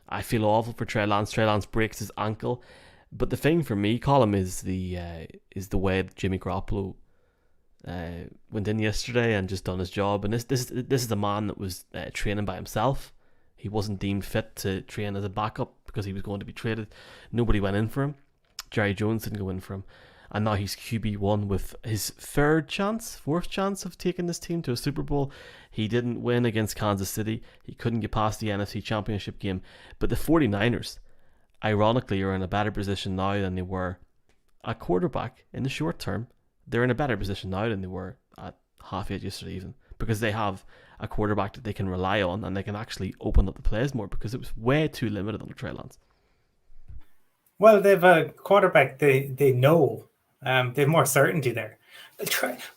I feel awful for Trey Lance. Trey Lance breaks his ankle, but the thing for me, Colum, is the way that Jimmy Garoppolo went in yesterday and just done his job. And this is a man that was training by himself. He wasn't deemed fit to train as a backup because he was going to be traded. Nobody went in for him. Jerry Jones didn't go in for him. And now he's QB1 with his fourth chance of taking this team to a Super Bowl. He didn't win against Kansas City. He couldn't get past the NFC Championship game. But the 49ers, ironically, are in a better position now than they were at quarterback in the short term. They're in a better position now than they were at 8:30 yesterday even, because they have a quarterback that they can rely on, and they can actually open up the plays more, because it was way too limited on Trey Lance. Well, they've a quarterback they know. They have more certainty there.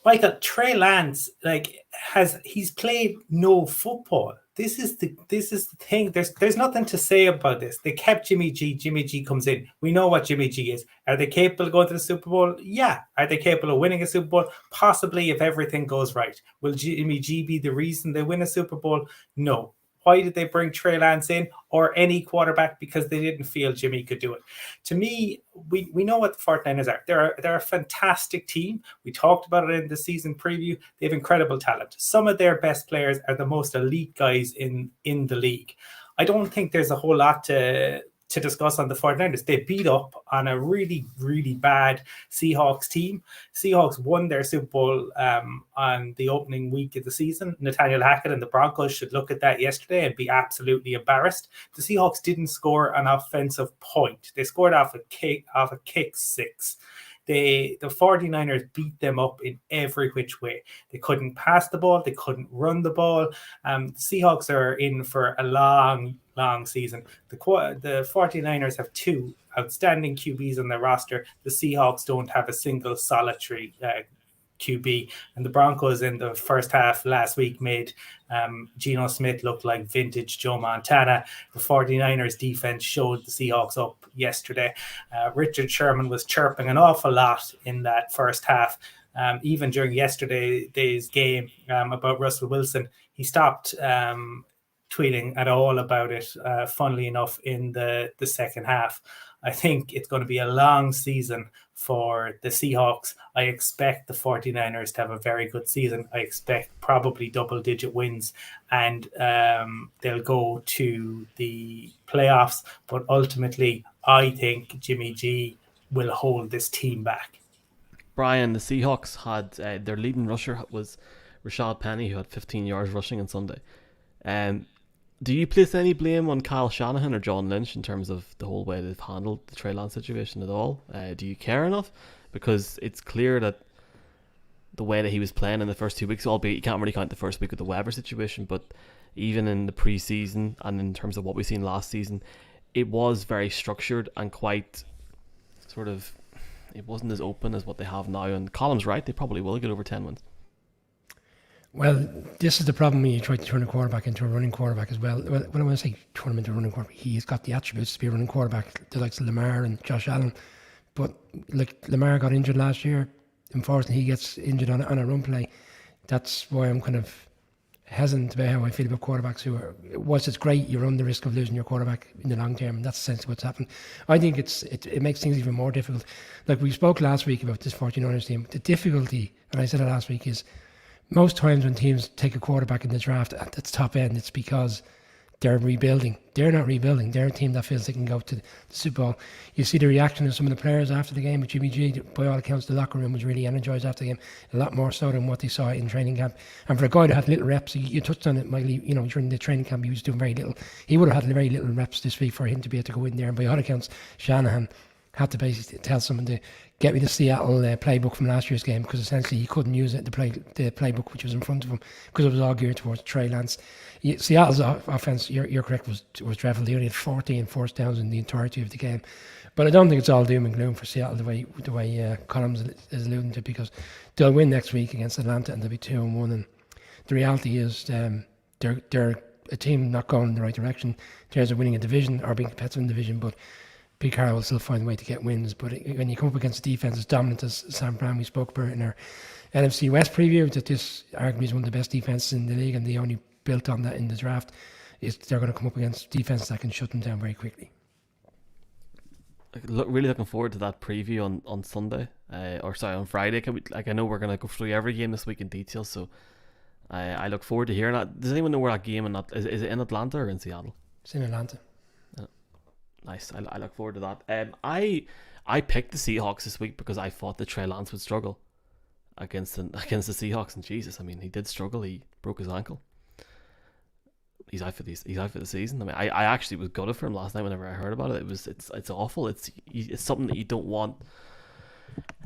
Michael, Trey Lance, he's played no football. This is the thing. There's nothing to say about this. They kept Jimmy G. Jimmy G comes in. We know what Jimmy G is. Are they capable of going to the Super Bowl? Yeah. Are they capable of winning a Super Bowl? Possibly, if everything goes right. Will Jimmy G be the reason they win a Super Bowl? No. Why did they bring Trey Lance in, or any quarterback? Because they didn't feel Jimmy could do it. To me, we know what the 49ers are. They're a fantastic team. We talked about it in the season preview. They have incredible talent. Some of their best players are the most elite guys in the league. I don't think there's a whole lot to discuss on the 49ers. They beat up on a really, really bad Seahawks team. Seahawks won their Super Bowl on the opening week of the season. Nathaniel Hackett and the Broncos should look at that yesterday and be absolutely embarrassed. The Seahawks didn't score an offensive point. They scored off a kick six. The 49ers beat them up in every which way. They couldn't pass the ball. They couldn't run the ball. The Seahawks are in for a long season. The 49ers have 2 outstanding QBs on their roster. The Seahawks don't have a single solitary QB. And the Broncos in the first half last week made Geno Smith look like vintage Joe Montana. The 49ers defense showed the Seahawks up yesterday. Richard Sherman was chirping an awful lot in that first half. Even during yesterday's game about Russell Wilson, he stopped tweeting at all about it, funnily enough, in the second half. I think it's going to be a long season for the Seahawks. I expect the 49ers to have a very good season. I expect probably double-digit wins, and they'll go to the playoffs. But ultimately, I think Jimmy G will hold this team back. Brian, the Seahawks had their leading rusher was Rashad Penny, who had 15 yards rushing on Sunday. Do you place any blame on Kyle Shanahan or John Lynch in terms of the whole way they've handled the Trey Lance situation at all? Do you care enough? Because it's clear that the way that he was playing in the first 2 weeks, albeit you can't really count the first week of the Weber situation, but even in the preseason and in terms of what we've seen last season, it was very structured and quite sort of, it wasn't as open as what they have now. And Colum's right, they probably will get over 10 wins. Well, this is the problem when you try to turn a quarterback into a running quarterback as well. When I say turn him into a running quarterback, he's got the attributes to be a running quarterback, the likes of Lamar and Josh Allen. But like Lamar got injured last year, unfortunately he gets injured on a run play. That's why I'm kind of hesitant about how I feel about quarterbacks who are, whilst it's great, you run the risk of losing your quarterback in the long term, and that's essentially what's happened. I think it makes things even more difficult. Like we spoke last week about this 49ers team, the difficulty, and I said it last week, is most times when teams take a quarterback in the draft at the top end, it's because they're rebuilding. They're not rebuilding. They're a team that feels they can go to the Super Bowl. You see the reaction of some of the players after the game with Jimmy G. By all accounts, the locker room was really energised after the game, a lot more so than what they saw in training camp. And for a guy that had little reps, you touched on it, Miley, during the training camp, he was doing very little. He would have had very little reps this week for him to be able to go in there. And by all accounts, Shanahan had to basically tell someone to get me the Seattle playbook from last year's game, because essentially he couldn't use it, the playbook which was in front of him, because it was all geared towards Trey Lance. Seattle's offense, you're correct, was dreadful. They only had 14 first downs in the entirety of the game. But I don't think it's all doom and gloom for Seattle the way Colum is alluding to, because they'll win next week against Atlanta and they'll be 2-1. And the reality is they're a team not going in the right direction in terms of winning a division or being competitive in the division, but Pete Carroll will still find a way to get wins. But when you come up against a defense as dominant as Sam Brown, we spoke about in our NFC West preview, that this arguably is one of the best defenses in the league, and they only built on that in the draft, is they're going to come up against defense that can shut them down very quickly. Really looking forward to that preview on Sunday, on Friday. I know we're going to go through every game this week in detail, so I look forward to hearing that. Does anyone know where that game is it in Atlanta or in Seattle? It's in Atlanta. Nice. I look forward to that. I picked the Seahawks this week because I thought that Trey Lance would struggle against the Seahawks, and Jesus, I mean, he did struggle. He broke his ankle. He's out for the season. I mean, I actually was gutted for him last night whenever I heard about it. It's awful. It's something that you don't want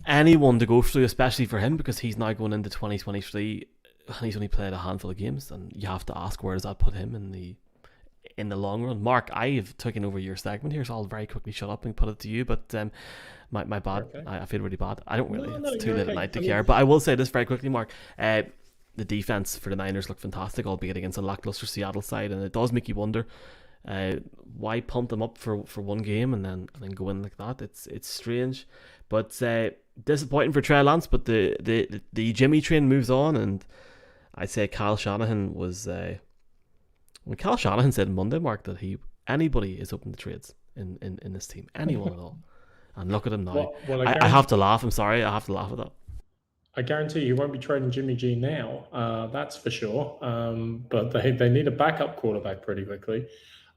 anyone to go through, especially for him, because he's now going into 2023 and he's only played a handful of games, and you have to ask, where does that put him in the long run? Mark, I have taken over your segment here, so I'll very quickly shut up and put it to you. But my bad. Okay. I feel really bad. I don't really. It's too late at night to care. But I will say this very quickly, Mark. The defense for the Niners looked fantastic, albeit against a lackluster Seattle side, and it does make you wonder why pump them up for one game and then go in like that. It's strange, but disappointing for Trey Lance. But the Jimmy train moves on, and I'd say Kyle Shanahan was. When Kyle Shanahan said Monday, Mark, that anybody is open to trades in this team, anyone at all, and look at him now. Well, I have to laugh. I'm sorry, I have to laugh at that. I guarantee you won't be trading Jimmy G now. That's for sure. But they need a backup quarterback pretty quickly.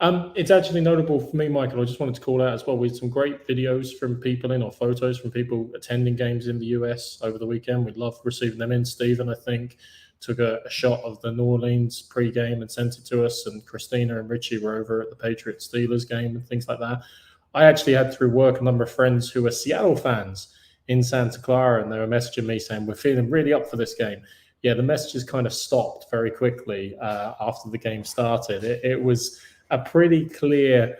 It's actually notable for me, Michael. I just wanted to call out as well. We had some great videos from people or photos from people attending games in the US over the weekend. We'd love receiving them in. Stephen, I think, took a shot of the New Orleans pre-game and sent it to us, and Christina and Richie were over at the Patriots Steelers game and things like that. I actually had through work a number of friends who are Seattle fans in Santa Clara, and they were messaging me saying, we're feeling really up for this game. Yeah, the messages kind of stopped very quickly after the game started. It was a pretty clear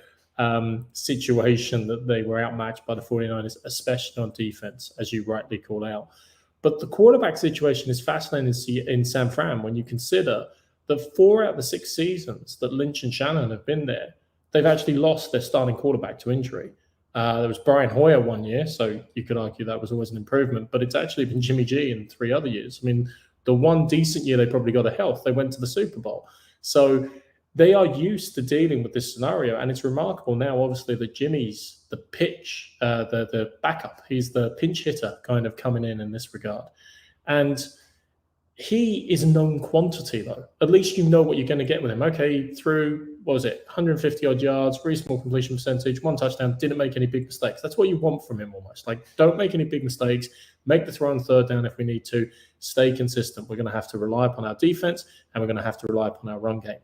situation that they were outmatched by the 49ers, especially on defense, as you rightly call out. But the quarterback situation is fascinating to see in San Fran when you consider that 4 out of the 6 seasons that Lynch and Shannon have been there, they've actually lost their starting quarterback to injury. There was Brian Hoyer one year, so you could argue that was always an improvement, but it's actually been Jimmy G in 3 other years. I mean, the one decent year they probably got a health, they went to the Super Bowl. So they are used to dealing with this scenario, and it's remarkable now, obviously, that Jimmy's the pitch, the backup. He's the pinch hitter kind of coming in this regard. And he is a known quantity, though. At least you know what you're going to get with him. Okay, through, 150-odd yards, reasonable completion percentage, 1 touchdown, didn't make any big mistakes. That's what you want from him almost. Like, don't make any big mistakes. Make the throw on 3rd down if we need to. Stay consistent. We're going to have to rely upon our defense, and we're going to have to rely upon our run game.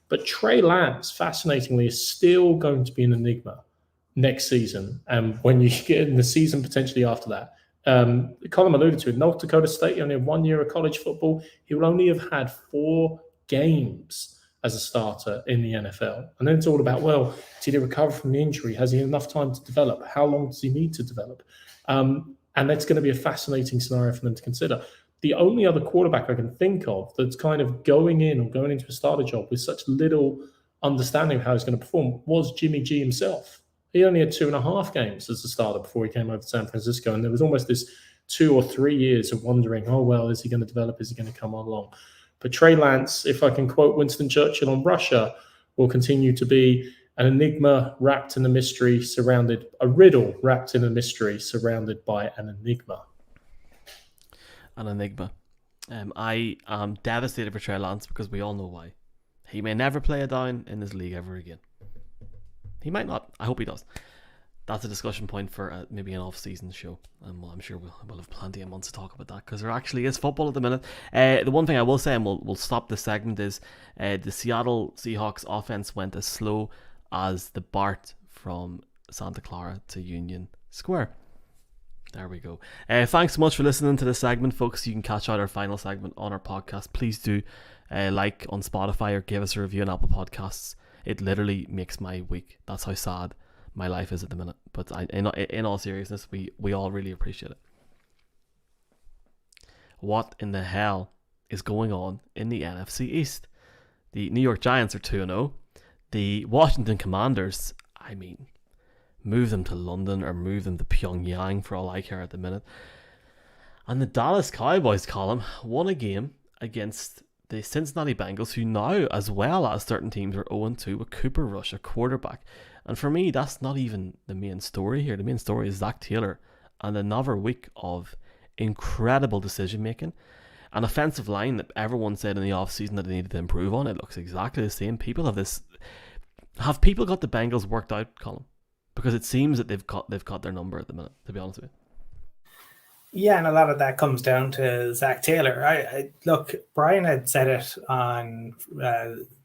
But Trey Lance, fascinatingly, is still going to be an enigma next season. And when you get in the season potentially after that, Colum alluded to it, North Dakota State, he only had 1 year of college football. He will only have had 4 games as a starter in the NFL. And then it's all about, well, did he recover from the injury? Has he enough time to develop? How long does he need to develop? And that's going to be a fascinating scenario for them to consider. The only other quarterback I can think of that's kind of going in or going into a starter job with such little understanding of how he's going to perform was Jimmy G himself. He only had 2.5 games as a starter before he came over to San Francisco. And there was almost this 2 or 3 years of wondering, oh, well, is he going to develop? Is he going to come on along? But Trey Lance, if I can quote Winston Churchill on Russia, will continue to be an enigma wrapped in a mystery, a riddle wrapped in a mystery, surrounded by an enigma. An enigma. I am devastated for Trey Lance because we all know why. He may never play a down in this league ever again. He might not. I hope he does. That's a discussion point for maybe an off-season show. And I'm sure we'll have plenty of months to talk about that because there actually is football at the minute. The one thing I will say, and we'll stop this segment, is the Seattle Seahawks offense went as slow as the BART from Santa Clara to Union Square. There we go. Thanks so much for listening to this segment, folks. You can catch out our final segment on our podcast. Please do like on Spotify or give us a review on Apple Podcasts. It literally makes my week. That's how sad my life is at the minute. But in all seriousness, we all really appreciate it. What in the hell is going on in the NFC East? The New York Giants are 2-0. The Washington Commanders, I mean, move them to London or move them to Pyongyang for all I care at the minute. And the Dallas Cowboys, Colum, won a game against the Cincinnati Bengals, who now, as well as certain teams, are 0-2 with Cooper Rush, a quarterback. And for me, that's not even the main story here. The main story is Zach Taylor and another week of incredible decision making. An offensive line that everyone said in the offseason that they needed to improve on. It looks exactly the same. Have people got the Bengals worked out, Colin? Because it seems that they've got their number at the minute, to be honest with you. Yeah, and a lot of that comes down to Zach Taylor. I look, Brian had said it on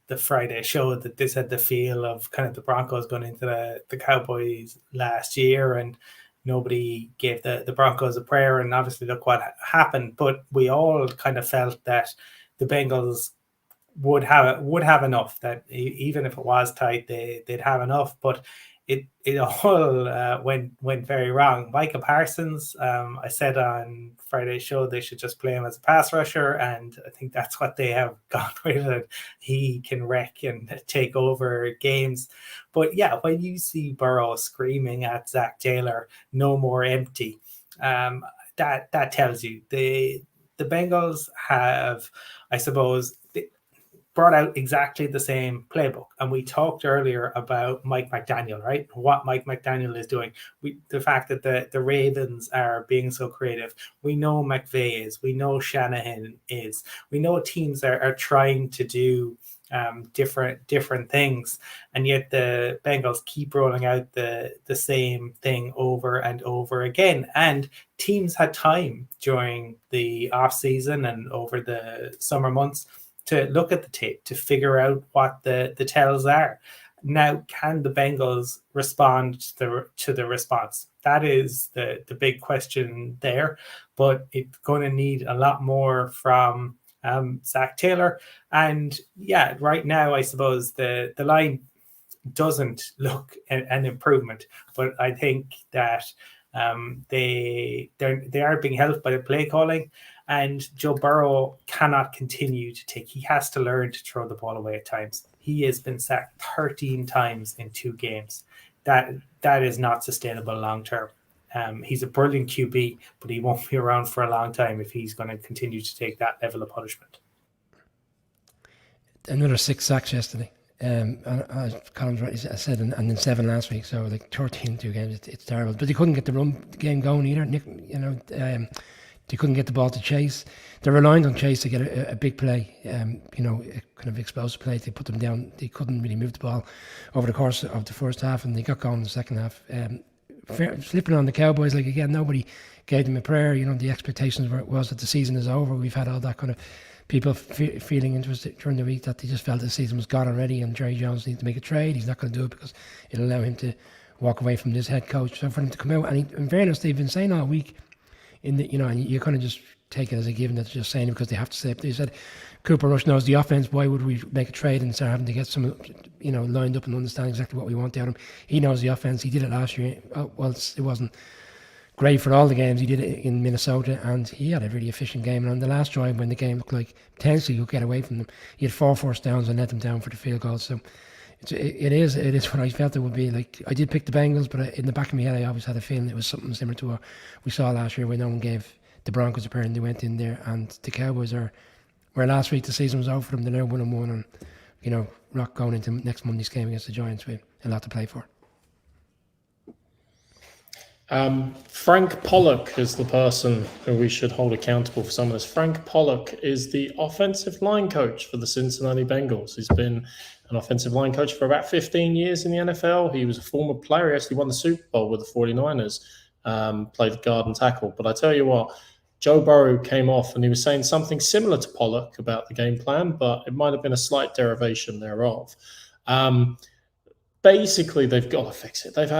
the Friday show that this had the feel of kind of the Broncos going into the Cowboys last year, and nobody gave the Broncos a prayer, and obviously look what happened. But we all kind of felt that the Bengals would have enough, that even if it was tight, they'd have enough. But it all went very wrong. Micah Parsons, I said on Friday's show they should just play him as a pass rusher, and I think that's what they have gone with. It. He can wreck and take over games. But yeah, when you see Burrow screaming at Zach Taylor, no more empty, that tells you the Bengals have, I suppose, brought out exactly the same playbook. And we talked earlier about Mike McDaniel, right? What Mike McDaniel is doing. The fact that the Ravens are being so creative. We know McVay is. We know Shanahan is. We know teams are trying to do different things. And yet the Bengals keep rolling out the same thing over and over again. And teams had time during the off season and over the summer months to look at the tape, to figure out what the tells are. Now, can the Bengals respond to the response? That is the big question there, but it's going to need a lot more from Zach Taylor. And yeah, right now, I suppose the line doesn't look an improvement, but I think that they are being helped by the play calling. And Joe Burrow cannot continue to he has to learn to throw the ball away at times. He has been sacked 13 times in 2 games. That is not sustainable long term. He's a brilliant QB, but he won't be around for a long time if he's going to continue to take that level of punishment. Another 6 sacks yesterday. And Colin's right, I said, and then 7 last week. So like 13 in 2 games, it's terrible. But they couldn't get the run game going either. They couldn't get the ball to Chase. They're reliant on Chase to get a big play, a kind of explosive play. They put them down. They couldn't really move the ball over the course of the first half, and they got going in the second half. Flipping on the Cowboys, like again, nobody gave them a prayer. The expectations was that the season is over. We've had all that kind of people feeling interested during the week that they just felt the season was gone already, and Jerry Jones needs to make a trade. He's not going to do it because it'll allow him to walk away from this head coach. So for him to come out, and in fairness, they've been saying all week, and you kind of just take it as a given that they're just saying it because they have to say it. They said Cooper Rush knows the offense. Why would we make a trade and start having to get some, lined up and understand exactly what we want out of him? He knows the offense. He did it last year. Well, it wasn't great for all the games. He did it in Minnesota, and he had a really efficient game. And on the last drive, when the game looked like potentially he could get away from them, he had 4 first downs and let them down for the field goal. So it is what I felt it would be. Like, I did pick the Bengals, but in the back of my head, I always had a feeling it was something similar to what we saw last year when no one gave the Broncos a pair and they went in there. And the Cowboys where last week the season was over for them, they're now 1-1, and Rock going into next Monday's game against the Giants with a lot to play for. Frank Pollock is the person who we should hold accountable for some of this. Frank Pollock is the offensive line coach for the Cincinnati Bengals. He's been an offensive line coach for about 15 years in the NFL. He was a former player. He actually won the Super Bowl with the 49ers, played guard and tackle. But I tell you what, Joe Burrow came off and he was saying something similar to Pollock about the game plan, but it might have been a slight derivation thereof. Basically, they've got to fix it. They've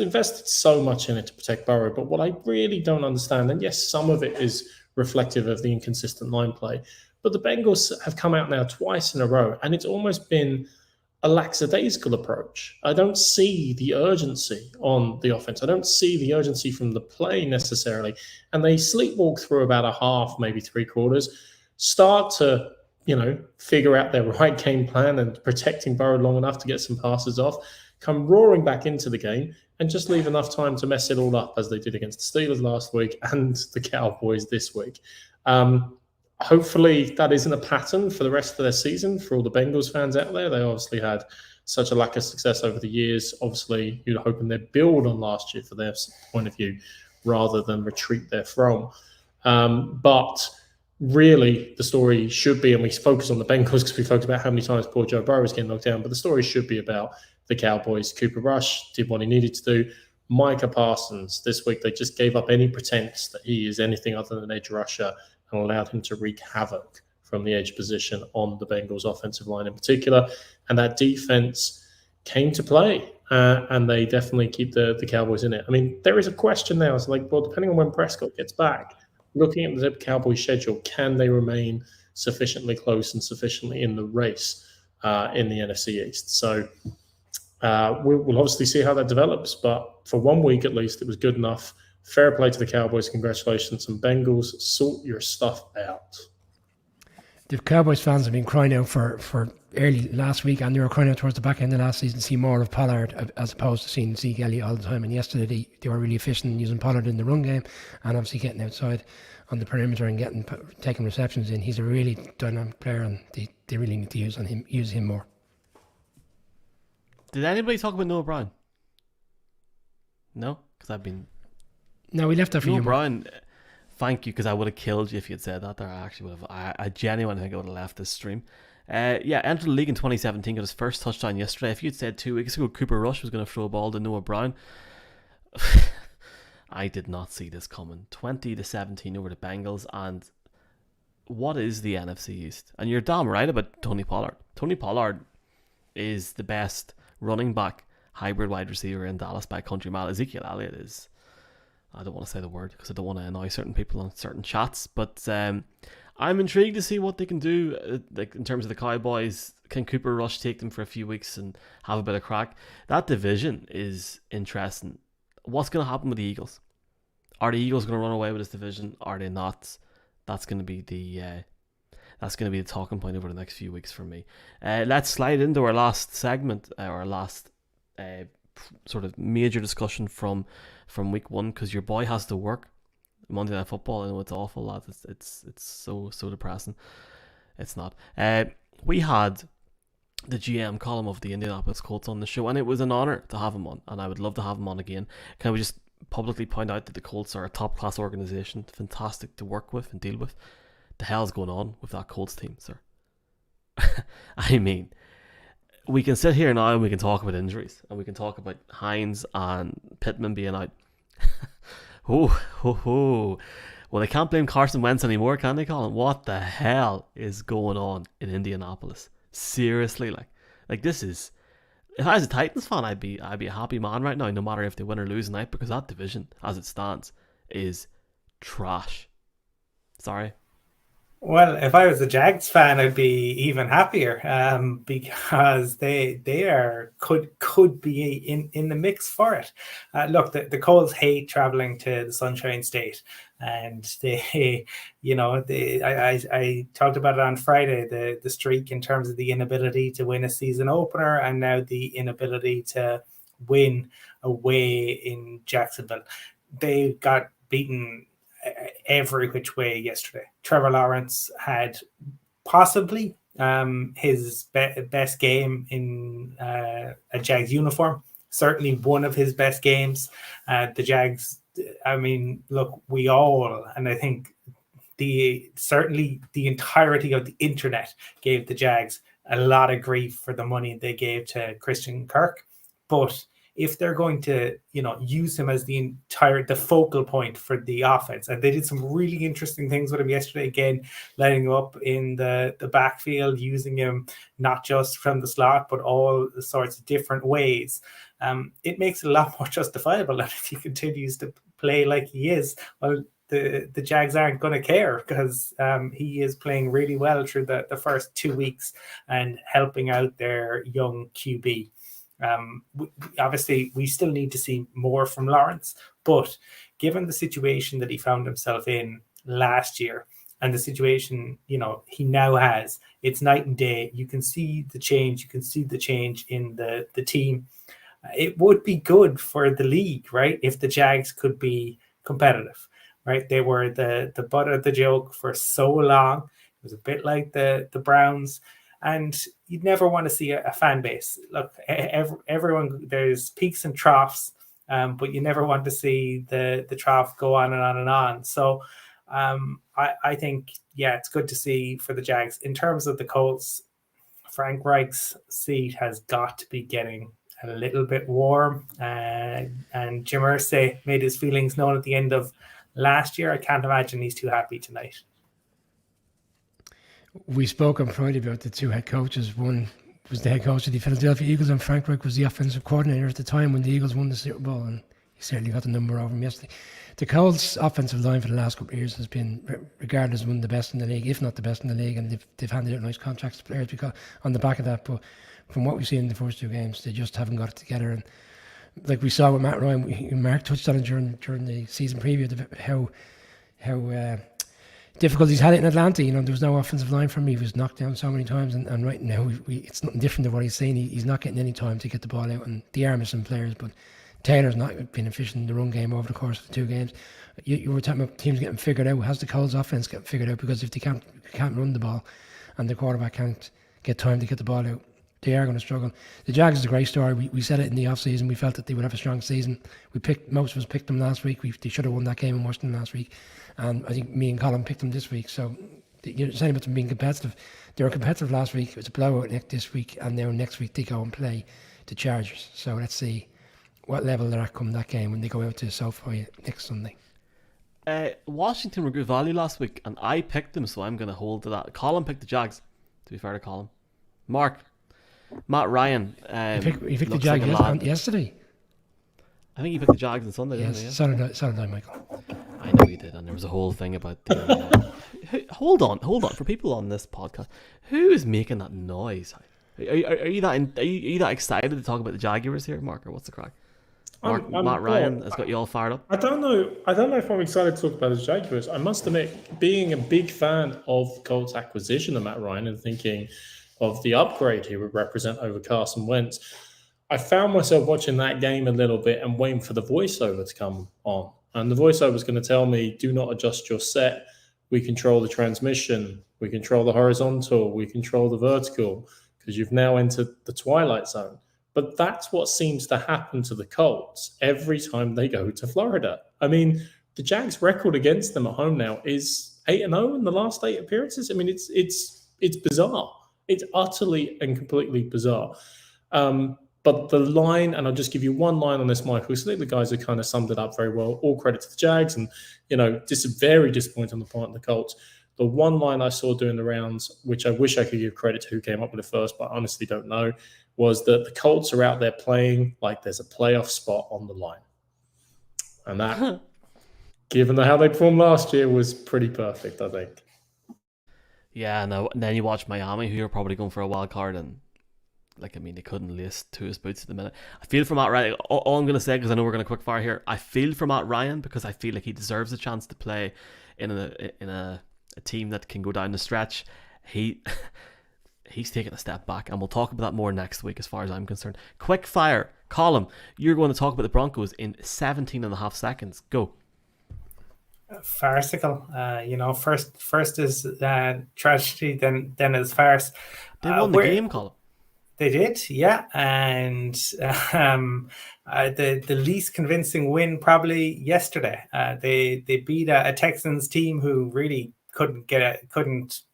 invested so much in it to protect Burrow, but what I really don't understand, and yes, some of it is reflective of the inconsistent line play, but the Bengals have come out now twice in a row, and it's almost been a lackadaisical approach. I don't see the urgency on the offense. I don't see the urgency from the play necessarily, and they sleepwalk through about a half, maybe three quarters, start to figure out their right game plan and protecting Burrow long enough to get some passes off, come roaring back into the game and just leave enough time to mess it all up as they did against the Steelers last week and the Cowboys this week. Hopefully that isn't a pattern for the rest of their season for all the Bengals fans out there. They obviously had such a lack of success over the years. Obviously, you'd hope they build on last year for their point of view rather than retreat therefrom. But really, the story should be, and we focus on the Bengals because we focus about how many times poor Joe Burrow is getting knocked down, but the story should be about the Cowboys. Cooper Rush did what he needed to do. Micah Parsons, this week, they just gave up any pretense that he is anything other than an edge rusher and allowed him to wreak havoc from the edge position on the Bengals offensive line in particular. And that defense came to play, and they definitely keep the Cowboys in it. I mean, there is a question now. It's like, well, depending on when Prescott gets back, looking at the Cowboys schedule, can they remain sufficiently close and sufficiently in the race in the NFC East? So we'll obviously see how that develops, but for 1 week at least, it was good enough. Fair play to the Cowboys. Congratulations. And Bengals, sort your stuff out. The Cowboys fans have been crying out for early last week, and they were crying out towards the back end of last season to see more of Pollard as opposed to seeing Zeke Elliott all the time. And yesterday they were really efficient in using Pollard in the run game and obviously getting outside on the perimeter and taking receptions in. He's a really dynamic player, and they really need to use him more. Did anybody talk about Noah Bryan? No, because I've been. No, we left that for Noah you. Bryan, thank you, because I would have killed you if you had said that there. I actually would have. I genuinely think I would have left this stream. Entered the league in 2017, got his first touchdown yesterday. If you'd said 2 weeks ago Cooper Rush was going to throw a ball to Noah Bryan, I did not see this coming. 20-17 over the Bengals, and what is the NFC East? And you're damn right about Tony Pollard. Tony Pollard is the best running back hybrid wide receiver in Dallas by a country mile. Ezekiel Elliott is, I don't want to say the word because I don't want to annoy certain people on certain chats, but I'm intrigued to see what they can do in terms of the Cowboys. Can Cooper Rush take them for a few weeks and have a bit of crack? That division is interesting. What's going to happen with the Eagles? Are the Eagles going to run away with this division? Are they not? That's going to be the talking point over the next few weeks for me. Let's slide into our last segment, our last sort of major discussion from week one, because your boy has to work Monday Night Football. I know it's awful, lad. It's so depressing. It's not. We had the GM column of the Indianapolis Colts on the show, and it was an honor to have him on, and I would love to have him on again. Can we just publicly point out that the Colts are a top class organization, fantastic to work with and deal with? The hell's going on with that Colts team, sir? I mean, we can sit here now and we can talk about injuries, and we can talk about Hines and Pittman being out. Well, they can't blame Carson Wentz anymore, can they, Colin? What the hell is going on in Indianapolis? Seriously, like this is. If I was a Titans fan, I'd be a happy man right now, no matter if they win or lose tonight, because that division, as it stands, is trash. Sorry. Well, if I was a Jags fan, I'd be even happier because they are could be in the mix for it. Look, the Colts hate traveling to the Sunshine State, and I talked about it on Friday, the streak in terms of the inability to win a season opener, and now the inability to win away in Jacksonville. They got beaten every which way yesterday. Trevor Lawrence had possibly his best game in a Jags uniform certainly one of his best games. The Jags, I mean, look, we all, and I think certainly the entirety of the internet gave the Jags a lot of grief for the money they gave to Christian Kirk. But if they're going to, use him as the focal point for the offense, and they did some really interesting things with him yesterday, again, letting him up in the backfield, using him not just from the slot, but all sorts of different ways. It makes it a lot more justifiable that if he continues to play like he is, well, the Jags aren't going to care, because he is playing really well through the first 2 weeks and helping out their young QB. Obviously, we still need to see more from Lawrence, but given the situation that he found himself in last year and the situation, he now has, it's night and day. You can see the change. You can see the change in the team. It would be good for the league, right, if the Jags could be competitive, right? They were the butt of the joke for so long. It was a bit like the Browns. And you'd never want to see a fan base. Look, everyone, there's peaks and troughs, but you never want to see the trough go on and on and on. So I think, it's good to see for the Jags. In terms of the Colts, Frank Reich's seat has got to be getting a little bit warm. And Jim Irsay made his feelings known at the end of last year. I can't imagine he's too happy tonight. We spoke on Friday about the two head coaches. One was the head coach of the Philadelphia Eagles, and Frank Reich was the offensive coordinator at the time when the Eagles won the Super Bowl, and he certainly got the number over him yesterday. The Colts' offensive line for the last couple of years has been regarded as one of the best in the league, if not the best in the league, and they've handed out nice contracts to players because on the back of that. But from what we've seen in the first two games, they just haven't got it together. And like we saw with Matt Ryan, Mark touched on it during the season preview, how difficult he's had it in Atlanta. There was no offensive line for him. He was knocked down so many times, and right now it's nothing different than what he's saying. He's not getting any time to get the ball out, and the arm of some players, but Taylor's not been efficient in the run game over the course of the two games. You were talking about teams getting figured out. How's the Colts offense getting figured out? Because if they can't run the ball and the quarterback can't get time to get the ball out, they are going to struggle. The Jags is a great story. We said it in the off-season. We felt that they would have a strong season. Most of us picked them last week. They should have won that game in Washington last week. And I think me and Colum picked them this week. So you're saying about them being competitive. They were competitive last week. It was a blowout this week. And now next week they go and play the Chargers. So let's see what level they're at come that game when they go out to SoFi next Sunday. Washington were good value last week, and I picked them, so I'm going to hold to that. Colum picked the Jags, to be fair to Colum. Mark, Matt Ryan. You picked the Jags yesterday? I think he picked the Jags on Sunday, yes, didn't he? Saturday, Michael. I know he did, and there was a whole thing about the... Hold on. For people on this podcast, who is making that noise? Are you that excited to talk about the Jaguars here, Mark, or what's the crack? Matt Ryan has got you all fired up. I don't know if I'm excited to talk about the Jaguars. I must admit, being a big fan of Colts' acquisition of Matt Ryan and thinking of the upgrade he would represent over Carson Wentz, I found myself watching that game a little bit and waiting for the voiceover to come on. And the voiceover is going to tell me, do not adjust your set. We control the transmission. We control the horizontal. We control the vertical, because you've now entered the twilight zone. But that's what seems to happen to the Colts every time they go to Florida. I mean, the Jags' record against them at home now is 8-0 in the last 8 appearances. I mean, it's bizarre. It's utterly and completely bizarre. But the line, and I'll just give you one line on this, Michael, so I think the guys have kind of summed it up very well. All credit to the Jags, and, just very disappointing on the part of the Colts. The one line I saw doing the rounds, which I wish I could give credit to who came up with it first, but I honestly don't know, was that the Colts are out there playing like there's a playoff spot on the line. And that, given how they performed last year, was pretty perfect, I think. Yeah, and then you watch Miami, who are probably going for a wild card, and they couldn't lace to his boots at the minute. I feel for Matt Ryan. All I'm going to say, because I know we're going to quick fire here, I feel for Matt Ryan because I feel like he deserves a chance to play in a team that can go down the stretch. He's taken a step back, and we'll talk about that more next week as far as I'm concerned. Quick fire. Colum, you're going to talk about the Broncos in 17 and a half seconds. Go. Farcical. First is tragedy, then is farce. They won the game, Colum. They did, yeah, and the least convincing win probably yesterday. They beat a Texans team who really couldn't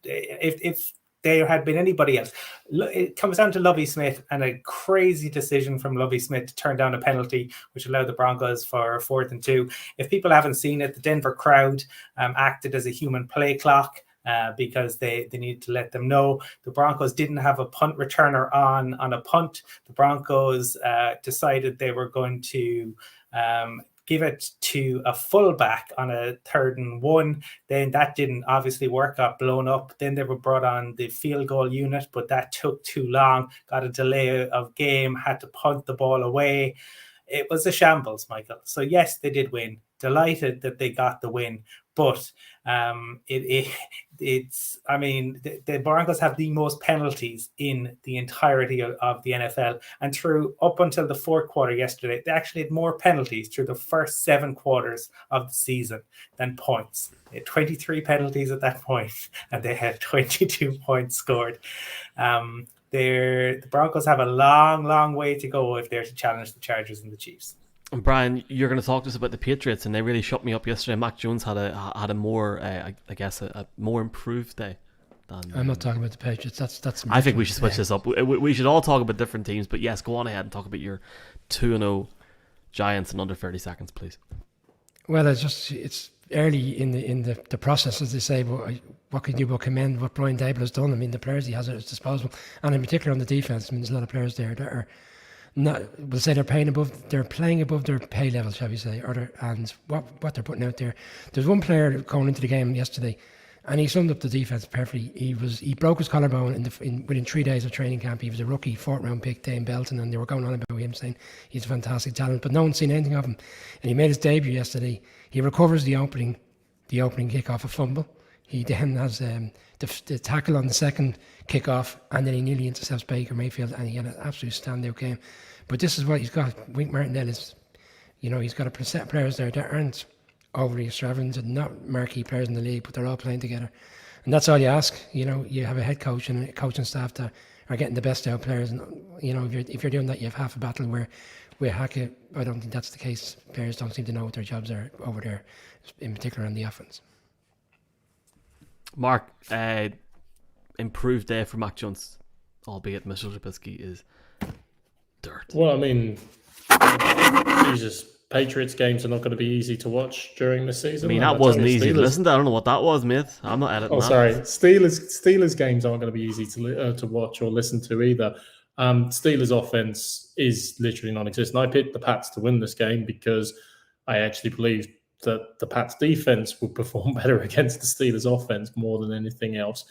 if there had been anybody else. It comes down to Lovie Smith and a crazy decision from Lovie Smith to turn down a penalty, which allowed the Broncos for 4th and 2. If people haven't seen it, the Denver crowd acted as a human play clock. Because they needed to let them know the Broncos didn't have a punt returner on a punt. The Broncos decided they were going to give it to a fullback on a 3rd and 1. Then that didn't obviously work, got blown up. Then they were brought on the field goal unit, but that took too long, got a delay of game, had to punt the ball away. It was a shambles, Michael. So yes, they did win. Delighted that they got the win. But it's I mean, the Broncos have the most penalties in the entirety of the NFL. And through up until the 4th quarter yesterday, they actually had more penalties through the first 7 quarters of the season than points. They had 23 penalties at that point, and they had 22 points scored. The Broncos have a long way to go if they're to challenge the Chargers and the Chiefs. And Brian, you're going to talk to us about the Patriots, and they really shut me up yesterday. Mac Jones had a more, I guess, a more improved day. I'm not talking about the Patriots. That's. I think we should switch this up. We should all talk about different teams, but yes, go on ahead and talk about your 2-0 Giants in under 30 seconds, please. Well, it's early in the process, as they say. But what can you but commend what Brian Dable has done? I mean, the players he has at his disposal, and in particular on the defense. I mean, there's a lot of players there that are. We'll say they're playing above their pay level, shall we say, and what they're putting out there. There's one player going into the game yesterday, and he summed up the defense perfectly. He broke his collarbone within 3 days of training camp. He was a rookie, 4th round pick, Dane Belton, and they were going on about him saying he's a fantastic talent, but no one's seen anything of him. And he made his debut yesterday. He recovers the opening kickoff, a fumble. He then has the tackle on the second kickoff, and then he nearly intercepts Baker Mayfield, and he had an absolute standout game. But this is what he's got. Wink Martindale is, he's got a set of players there that aren't overly extravagant and not marquee players in the league, but they're all playing together. And that's all you ask. You have a head coach and a coaching staff that are getting the best out of players. And, if you're doing that, you have half a battle where Hackett, I don't think that's the case. Players don't seem to know what their jobs are over there, in particular on the offense. Mark, improved day for Mac Jones, albeit Mitchell Trubisky is dirt. Well, I mean, Jesus, Patriots games are not going to be easy to watch during the season. I mean, that wasn't easy to listen to. I don't know what that was, mate. I'm not editing that. Sorry. Steelers games aren't going to be easy to watch or listen to either. Steelers offense is literally non-existent. I picked the Pats to win this game because I actually believed that the Pats defense would perform better against the Steelers offense more than anything else.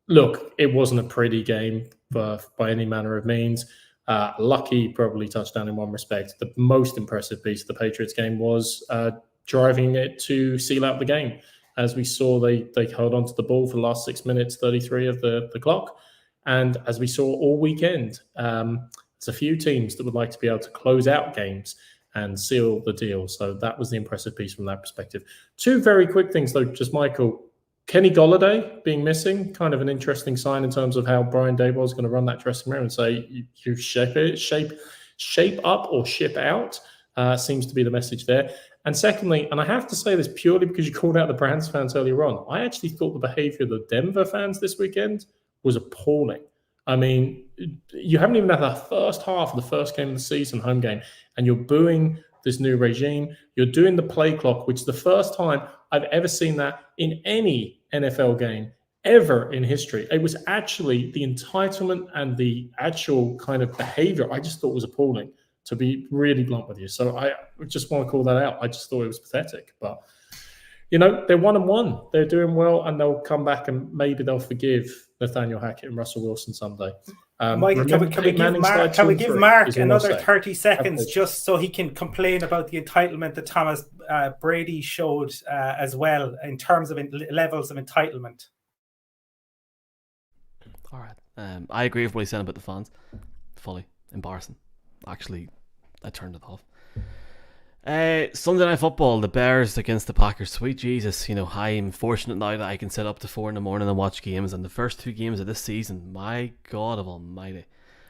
Look, it wasn't a pretty game by any manner of means. Lucky probably touchdown in one respect. The most impressive piece of the Patriots game was driving it to seal out the game. As we saw, they held onto the ball for the last 6 minutes, 33 of the clock. And as we saw all weekend, there's a few teams that would like to be able to close out games and seal the deal. So that was the impressive piece from that perspective. 2 very quick things, though, just Michael. Kenny Golladay being missing, kind of an interesting sign in terms of how Brian Daboll is going to run that dressing room and say, you shape up or ship out, seems to be the message there. And secondly, and I have to say this purely because you called out the Browns fans earlier on, I actually thought the behavior of the Denver fans this weekend was appalling. I mean, you haven't even had the first half of the first game of the season, home game, and you're booing this new regime. You're doing the play clock, which is the first time I've ever seen that in any NFL game ever in history. It was actually the entitlement and the actual kind of behavior I just thought was appalling, to be really blunt with you. So I just want to call that out. I just thought it was pathetic. But, they're 1-1. They're doing well, and they'll come back and maybe they'll forgive Nathaniel Hackett and Russell Wilson someday. Mike, can we give Mark another 30 seconds just so he can complain about the entitlement that Thomas Brady showed as well in terms of levels of entitlement? All right. I agree with what he said about the fans. Fully embarrassing. Actually, I turned it off. Sunday Night Football, the Bears against the Packers. Sweet Jesus, I'm fortunate now that I can sit up to 4 a.m. and watch games, and the first 2 games of this season, my God of almighty,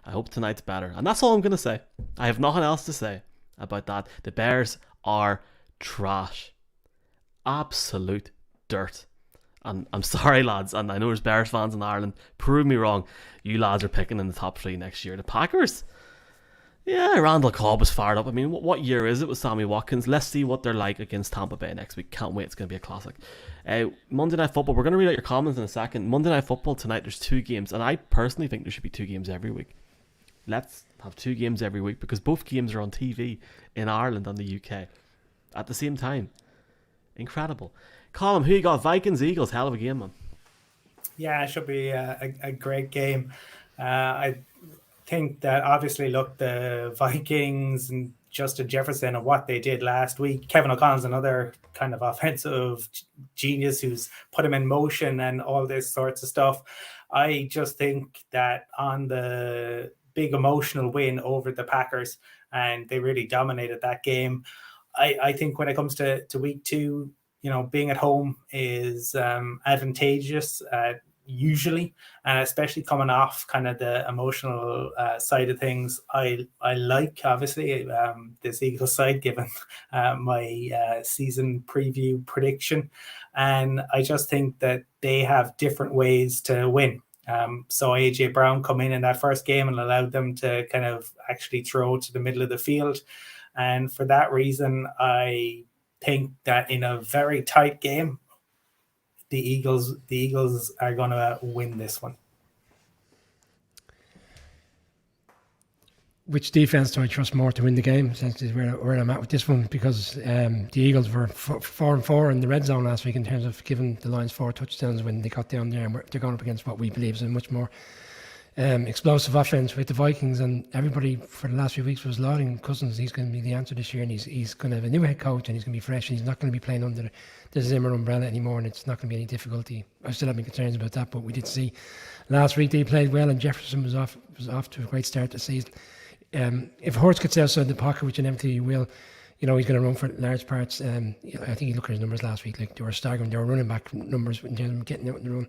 I hope tonight's better. And that's all I'm going to say. I have nothing else to say about that. The Bears are trash. Absolute dirt. And I'm sorry, lads, and I know there's Bears fans in Ireland, prove me wrong. You lads are picking in the top 3 next year. The Packers... Yeah, Randall Cobb was fired up. I mean, what year is it with Sammy Watkins? Let's see what they're like against Tampa Bay next week. Can't wait. It's going to be a classic. Monday Night Football. We're going to read out your comments in a second. Monday Night Football tonight. There's 2 games. And I personally think there should be 2 games every week. Let's have 2 games every week because both games are on TV in Ireland and the UK at the same time. Incredible. Colum, who you got? Vikings, Eagles. Hell of a game, man. Yeah, it should be a great game. I think that obviously, look, the Vikings and Justin Jefferson and what they did last week. Kevin O'Connell's another kind of offensive genius who's put him in motion and all this sorts of stuff. I just think that on the big emotional win over the Packers, and they really dominated that game. I think when it comes to week 2, being at home is advantageous usually, and especially coming off kind of the emotional side of things. I like, obviously, this Eagles side, given my season preview prediction, and I just think that they have different ways to win. So AJ Brown come in that first game and allowed them to kind of actually throw to the middle of the field, and for that reason, I think that in a very tight game, the Eagles are going to win this one. Which defense do I trust more to win the game? Essentially, where I'm at with this one, because the Eagles were 4-4 in the red zone last week in terms of giving the Lions 4 touchdowns when they got down there, and they're going up against what we believe is a much more explosive offense with the Vikings, and everybody for the last few weeks was lauding Cousins. He's going to be the answer this year, and he's going to have a new head coach, and he's going to be fresh, and he's not going to be playing under the Zimmer umbrella anymore, and it's not going to be any difficulty. I still have my concerns about that, but we did see last week they played well, and Jefferson was off to a great start this season. If Hurts gets outside the pocket, which inevitably he will, he's going to run for large parts. I think you look at his numbers last week, like they were staggering. They were running back numbers in terms of getting out in the run.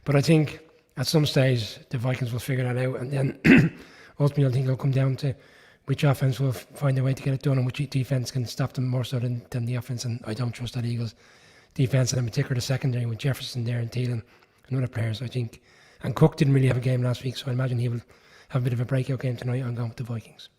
But I think at some stage the Vikings will figure that out, and then ultimately I think it'll come down to which offense will find a way to get it done and which defense can stop them more so than the offense. And I don't trust that Eagles defense, and in particular the secondary with Jefferson there and Thielen and other players, I think. And Cook didn't really have a game last week, so I imagine he will have a bit of a breakout game tonight. I'm going with the Vikings.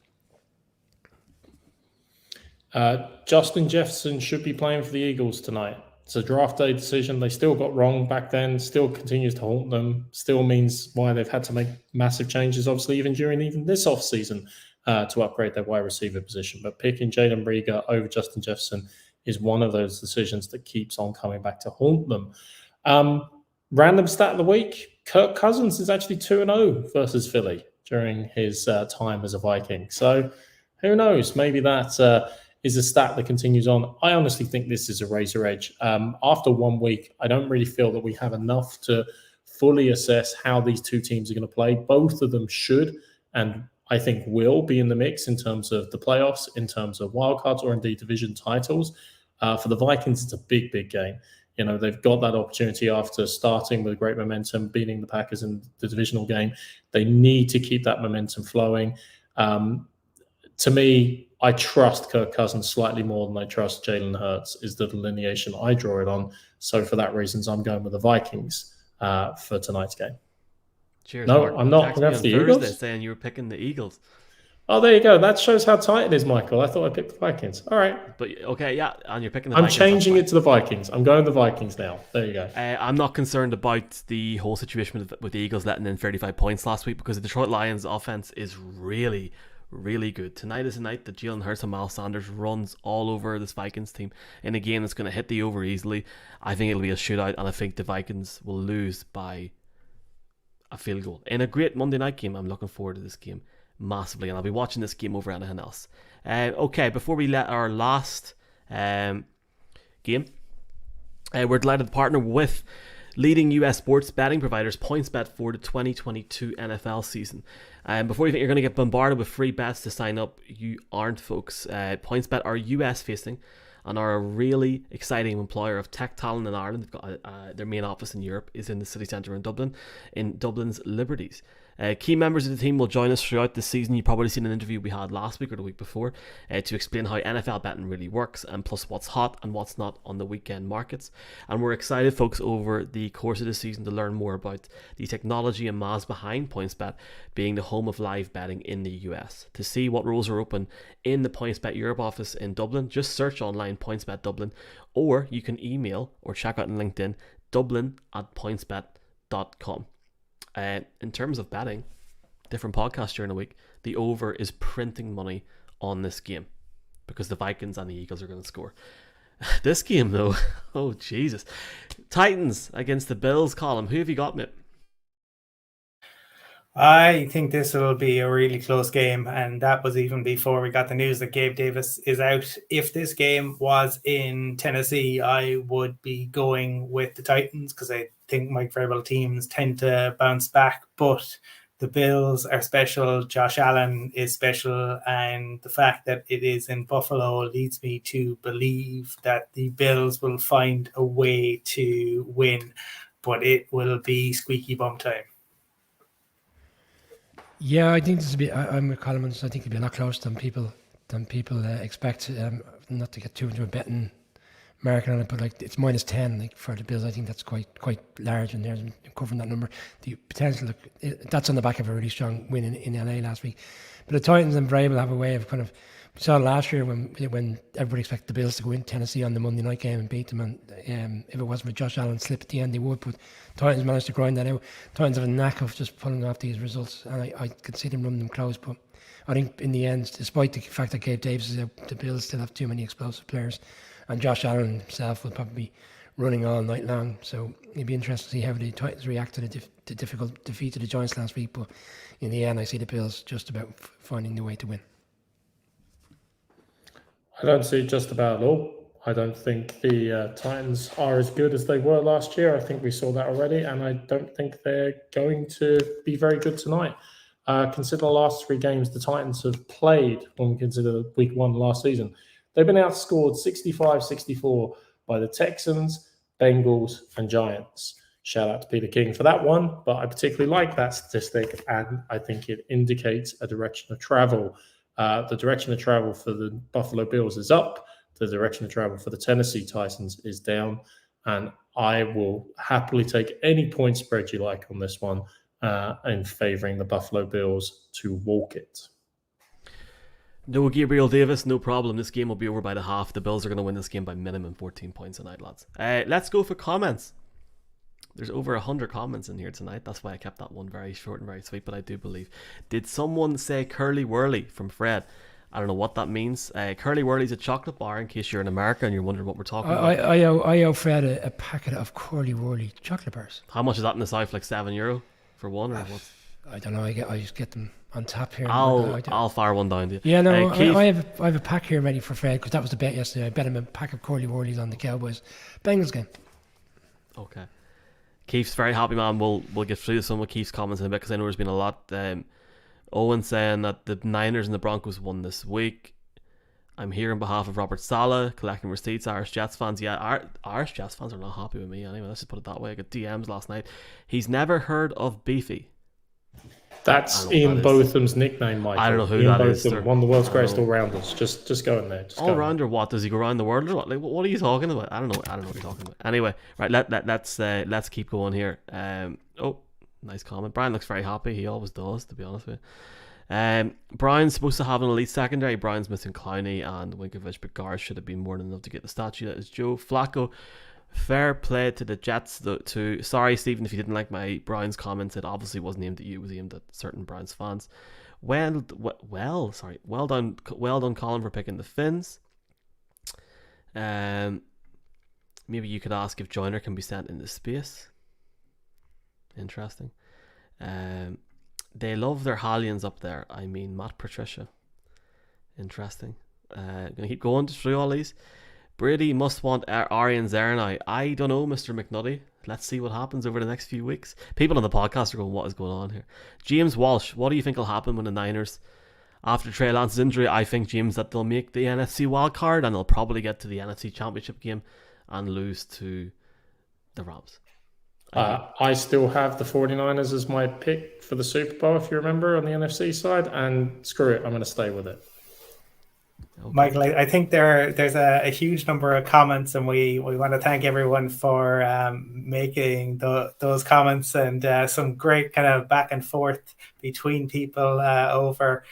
Justin Jefferson should be playing for the Eagles tonight. It's a draft day decision they still got wrong back then, still continues to haunt them, still means why they've had to make massive changes, obviously, even during this offseason to upgrade their wide receiver position. But picking Jalen Reagor over Justin Jefferson is one of those decisions that keeps on coming back to haunt them. Random stat of the week, Kirk Cousins is actually 2-0 versus Philly during his time as a Viking. So who knows? Maybe that is a stat that continues on. I honestly think this is a razor edge. After 1 week, I don't really feel that we have enough to fully assess how these two teams are going to play. Both of them should, and I think will, be in the mix in terms of the playoffs, in terms of wildcards, or indeed division titles. For the Vikings, it's a big, big game. They've got that opportunity after starting with great momentum, beating the Packers in the divisional game. They need to keep that momentum flowing. To me, I trust Kirk Cousins slightly more than I trust Jalen Hurts, is the delineation I draw it on. So for that reason, I'm going with the Vikings for tonight's game. Cheers. No, Mark. I'm not. I'm going for the Eagles. Saying you were picking the Eagles. Oh, there you go. That shows how tight it is, Michael. I thought I picked the Vikings. All right. But okay, yeah, and you're picking the I'm Vikings. I'm changing it to the Vikings. I'm going the Vikings now. There you go. I'm not concerned about the whole situation with the Eagles letting in 35 points last week, because the Detroit Lions offense is really, really good. Tonight is a night that Jalen Hurts and Miles Sanders runs all over this Vikings team in a game that's going to hit the over easily. I think it'll be a shootout, and I think the Vikings will lose by a field goal in a great Monday night game. I'm looking forward to this game massively, and I'll be watching this game over anything else. Okay, before we let our last game, we're delighted to partner with leading US sports betting providers, PointsBet, for the 2022 NFL season. Before you think you're going to get bombarded with free bets to sign up, you aren't, folks. PointsBet are US facing and are a really exciting employer of tech talent in Ireland. They've got their main office in Europe is in the city centre in Dublin, in Dublin's Liberties. Key members of the team will join us throughout the season. You've probably seen an interview we had last week or the week before to explain how NFL betting really works, and plus what's hot and what's not on the weekend markets. And we're excited, folks, over the course of the season to learn more about the technology and maths behind PointsBet being the home of live betting in the US. To see what roles are open in the PointsBet Europe office in Dublin, just search online PointsBet Dublin, or you can email or check out on LinkedIn dublin@pointsbet.com. In terms of betting, different podcasts during the week, the over is printing money on this game because the Vikings and the Eagles are going to score. This game, though, oh Jesus, Titans against the Bills. Colum, who have you got, mate? I think this will be a really close game, and that was even before we got the news that Gabe Davis is out. If this game was in Tennessee, I would be going with the Titans because I think Mike Vrabel teams tend to bounce back, but the Bills are special. Josh Allen is special, and the fact that it is in Buffalo leads me to believe that the Bills will find a way to win, but it will be squeaky bum time. Yeah, I think this will be. I'm with Colum. I think it'll be a lot closer than people expect. Not to get too into a betting market on it, but like it's -10 like for the Bills. I think that's quite large, and they're covering that number. The potential that's on the back of a really strong win in LA last week. But the Titans and Vrabel have a way of kind of. We saw last year when everybody expected the Bills to go in Tennessee on the Monday night game and beat them, and if it wasn't for Josh Allen's slip at the end, they would. But Titans managed to grind that out. Titans have a knack of just pulling off these results, and I could see them running them close. But I think in the end, despite the fact that Gabe Davis is out, the Bills still have too many explosive players, and Josh Allen himself will probably be running all night long. So it'd be interesting to see how the Titans react to the difficult defeat to the Giants last week. But in the end, I see the Bills just about finding the way to win. I don't see it just about at all. I don't think the Titans are as good as they were last year. I think we saw that already, and I don't think they're going to be very good tonight. Consider the last 3 games the Titans have played when we consider week 1 last season. They've been outscored 65-64 by the Texans, Bengals, and Giants. Shout out to Peter King for that one, but I particularly like that statistic, and I think it indicates a direction of travel. The direction of travel for the Buffalo Bills is up. The direction of travel for the Tennessee Titans is down. And I will happily take any point spread you like on this one in favouring the Buffalo Bills to walk it. No Gabriel Davis, no problem. This game will be over by the half. The Bills are going to win this game by minimum 14 points tonight, lads. Let's go for comments. There's over 100 comments in here tonight. That's why I kept that one very short and very sweet, but I do believe. Did someone say Curly Whirly from Fred? I don't know what that means. Curly Whirly's a chocolate bar, in case you're in America and you're wondering what we're talking about. I owe Fred a packet of Curly Whirly chocolate bars. How much is that in the South? Like €7 for one, or what? I don't know. I just get them on tap here. I'll fire one down to you. Yeah, no, I have a pack here ready for Fred because that was the bet yesterday. I bet him a pack of Curly Whirlies on the Cowboys Bengals game. Okay. Keith's very happy, man. We'll get through some of Keith's comments in a bit because I know there's been a lot. Owen saying that the Niners and the Broncos won this week. I'm here on behalf of Robert Saleh, collecting receipts. Irish Jets fans, yeah, Irish Jets fans are not happy with me anyway. Let's just put it that way. I got DMs last night. He's never heard of Beefy. That's Ian Botham's nickname, Michael. I don't know who Ian that Botham, is. One of the world's greatest all-rounders. Just go in there. All-rounder what? Does he go around the world or what? Like, what are you talking about? I don't know what you're talking about. Anyway, right, let's keep going here. Oh, nice comment. Brian looks very happy. He always does, to be honest with you. Brian's supposed to have an elite secondary. Brian's missing Clowney and Winkovich, but Garth should have been more than enough to get the statue. That is Joe Flacco. Fair play to the Jets, though. Sorry, Stephen, if you didn't like my Brian's comments. It obviously wasn't aimed at you. It was aimed at certain Brian's fans. Well done, Colin, for picking the Finns. Maybe you could ask if Joyner can be sent into space. Interesting. They love their Hallians up there. I mean, Matt Patricia. Interesting. Gonna keep going through all these. Brady must want Arians Erna. I don't know, Mr. McNutty. Let's see what happens over the next few weeks. People on the podcast are going, what is going on here? James Walsh, what do you think will happen when the Niners, after Trey Lance's injury? I think, James, that they'll make the NFC wildcard and they'll probably get to the NFC Championship game and lose to the Rams. I still have the 49ers as my pick for the Super Bowl, if you remember, on the NFC side, and screw it, I'm going to stay with it. Okay. Michael, I think there's a huge number of comments, and we want to thank everyone for making those comments, and some great kind of back and forth between people over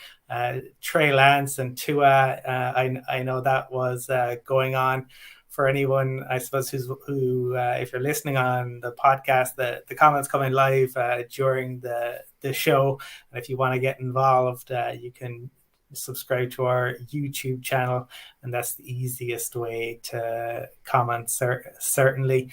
Trey Lance and Tua. I know that was going on. For anyone, I suppose, who if you're listening on the podcast, the comments coming live during the show, and if you want to get involved, you can subscribe to our YouTube channel, and that's the easiest way to comment. Certainly,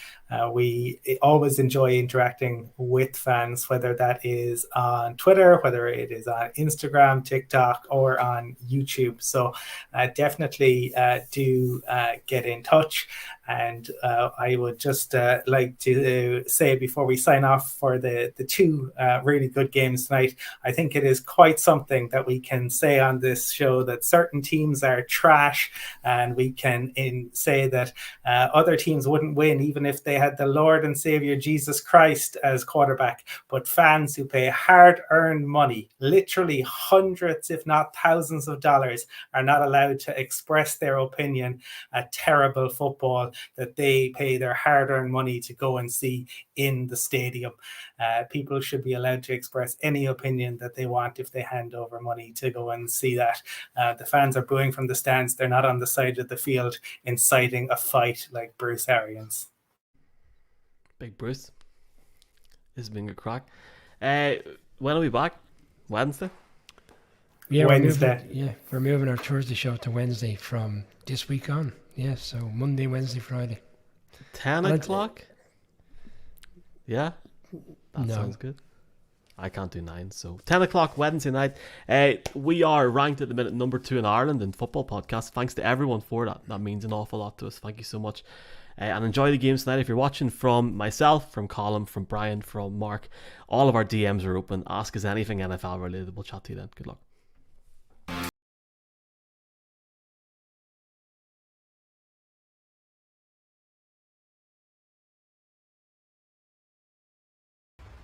we always enjoy interacting with fans, whether that is on Twitter, whether it is on Instagram, TikTok, or on YouTube. So definitely do get in touch. And I would just like to say, before we sign off for the two really good games tonight, I think it is quite something that we can say on this show that certain teams are trash, and we can say that other teams wouldn't win even if they had the Lord and Savior Jesus Christ as quarterback. But fans who pay hard-earned money, literally hundreds if not thousands of dollars, are not allowed to express their opinion at terrible football that they pay their hard-earned money to go and see in the stadium. People should be allowed to express any opinion that they want if they hand over money to go and see that. The fans are booing from the stands. They're not on the side of the field inciting a fight like Bruce Arians. Big Bruce. This has been a crack. When are we back? Wednesday? Yeah, Wednesday. We're moving our Thursday show to Wednesday from this week on. Yeah, so Monday, Wednesday, Friday. 10 o'clock? Yeah? That No. sounds good. I can't do 9, so 10 o'clock Wednesday night. We are ranked at the minute number 2 in Ireland in football podcasts. Thanks to everyone for that. That means an awful lot to us. Thank you so much. And enjoy the games tonight. If you're watching from myself, from Colum, from Brian, from Mark, all of our DMs are open. Ask us anything NFL related. We'll chat to you then. Good luck.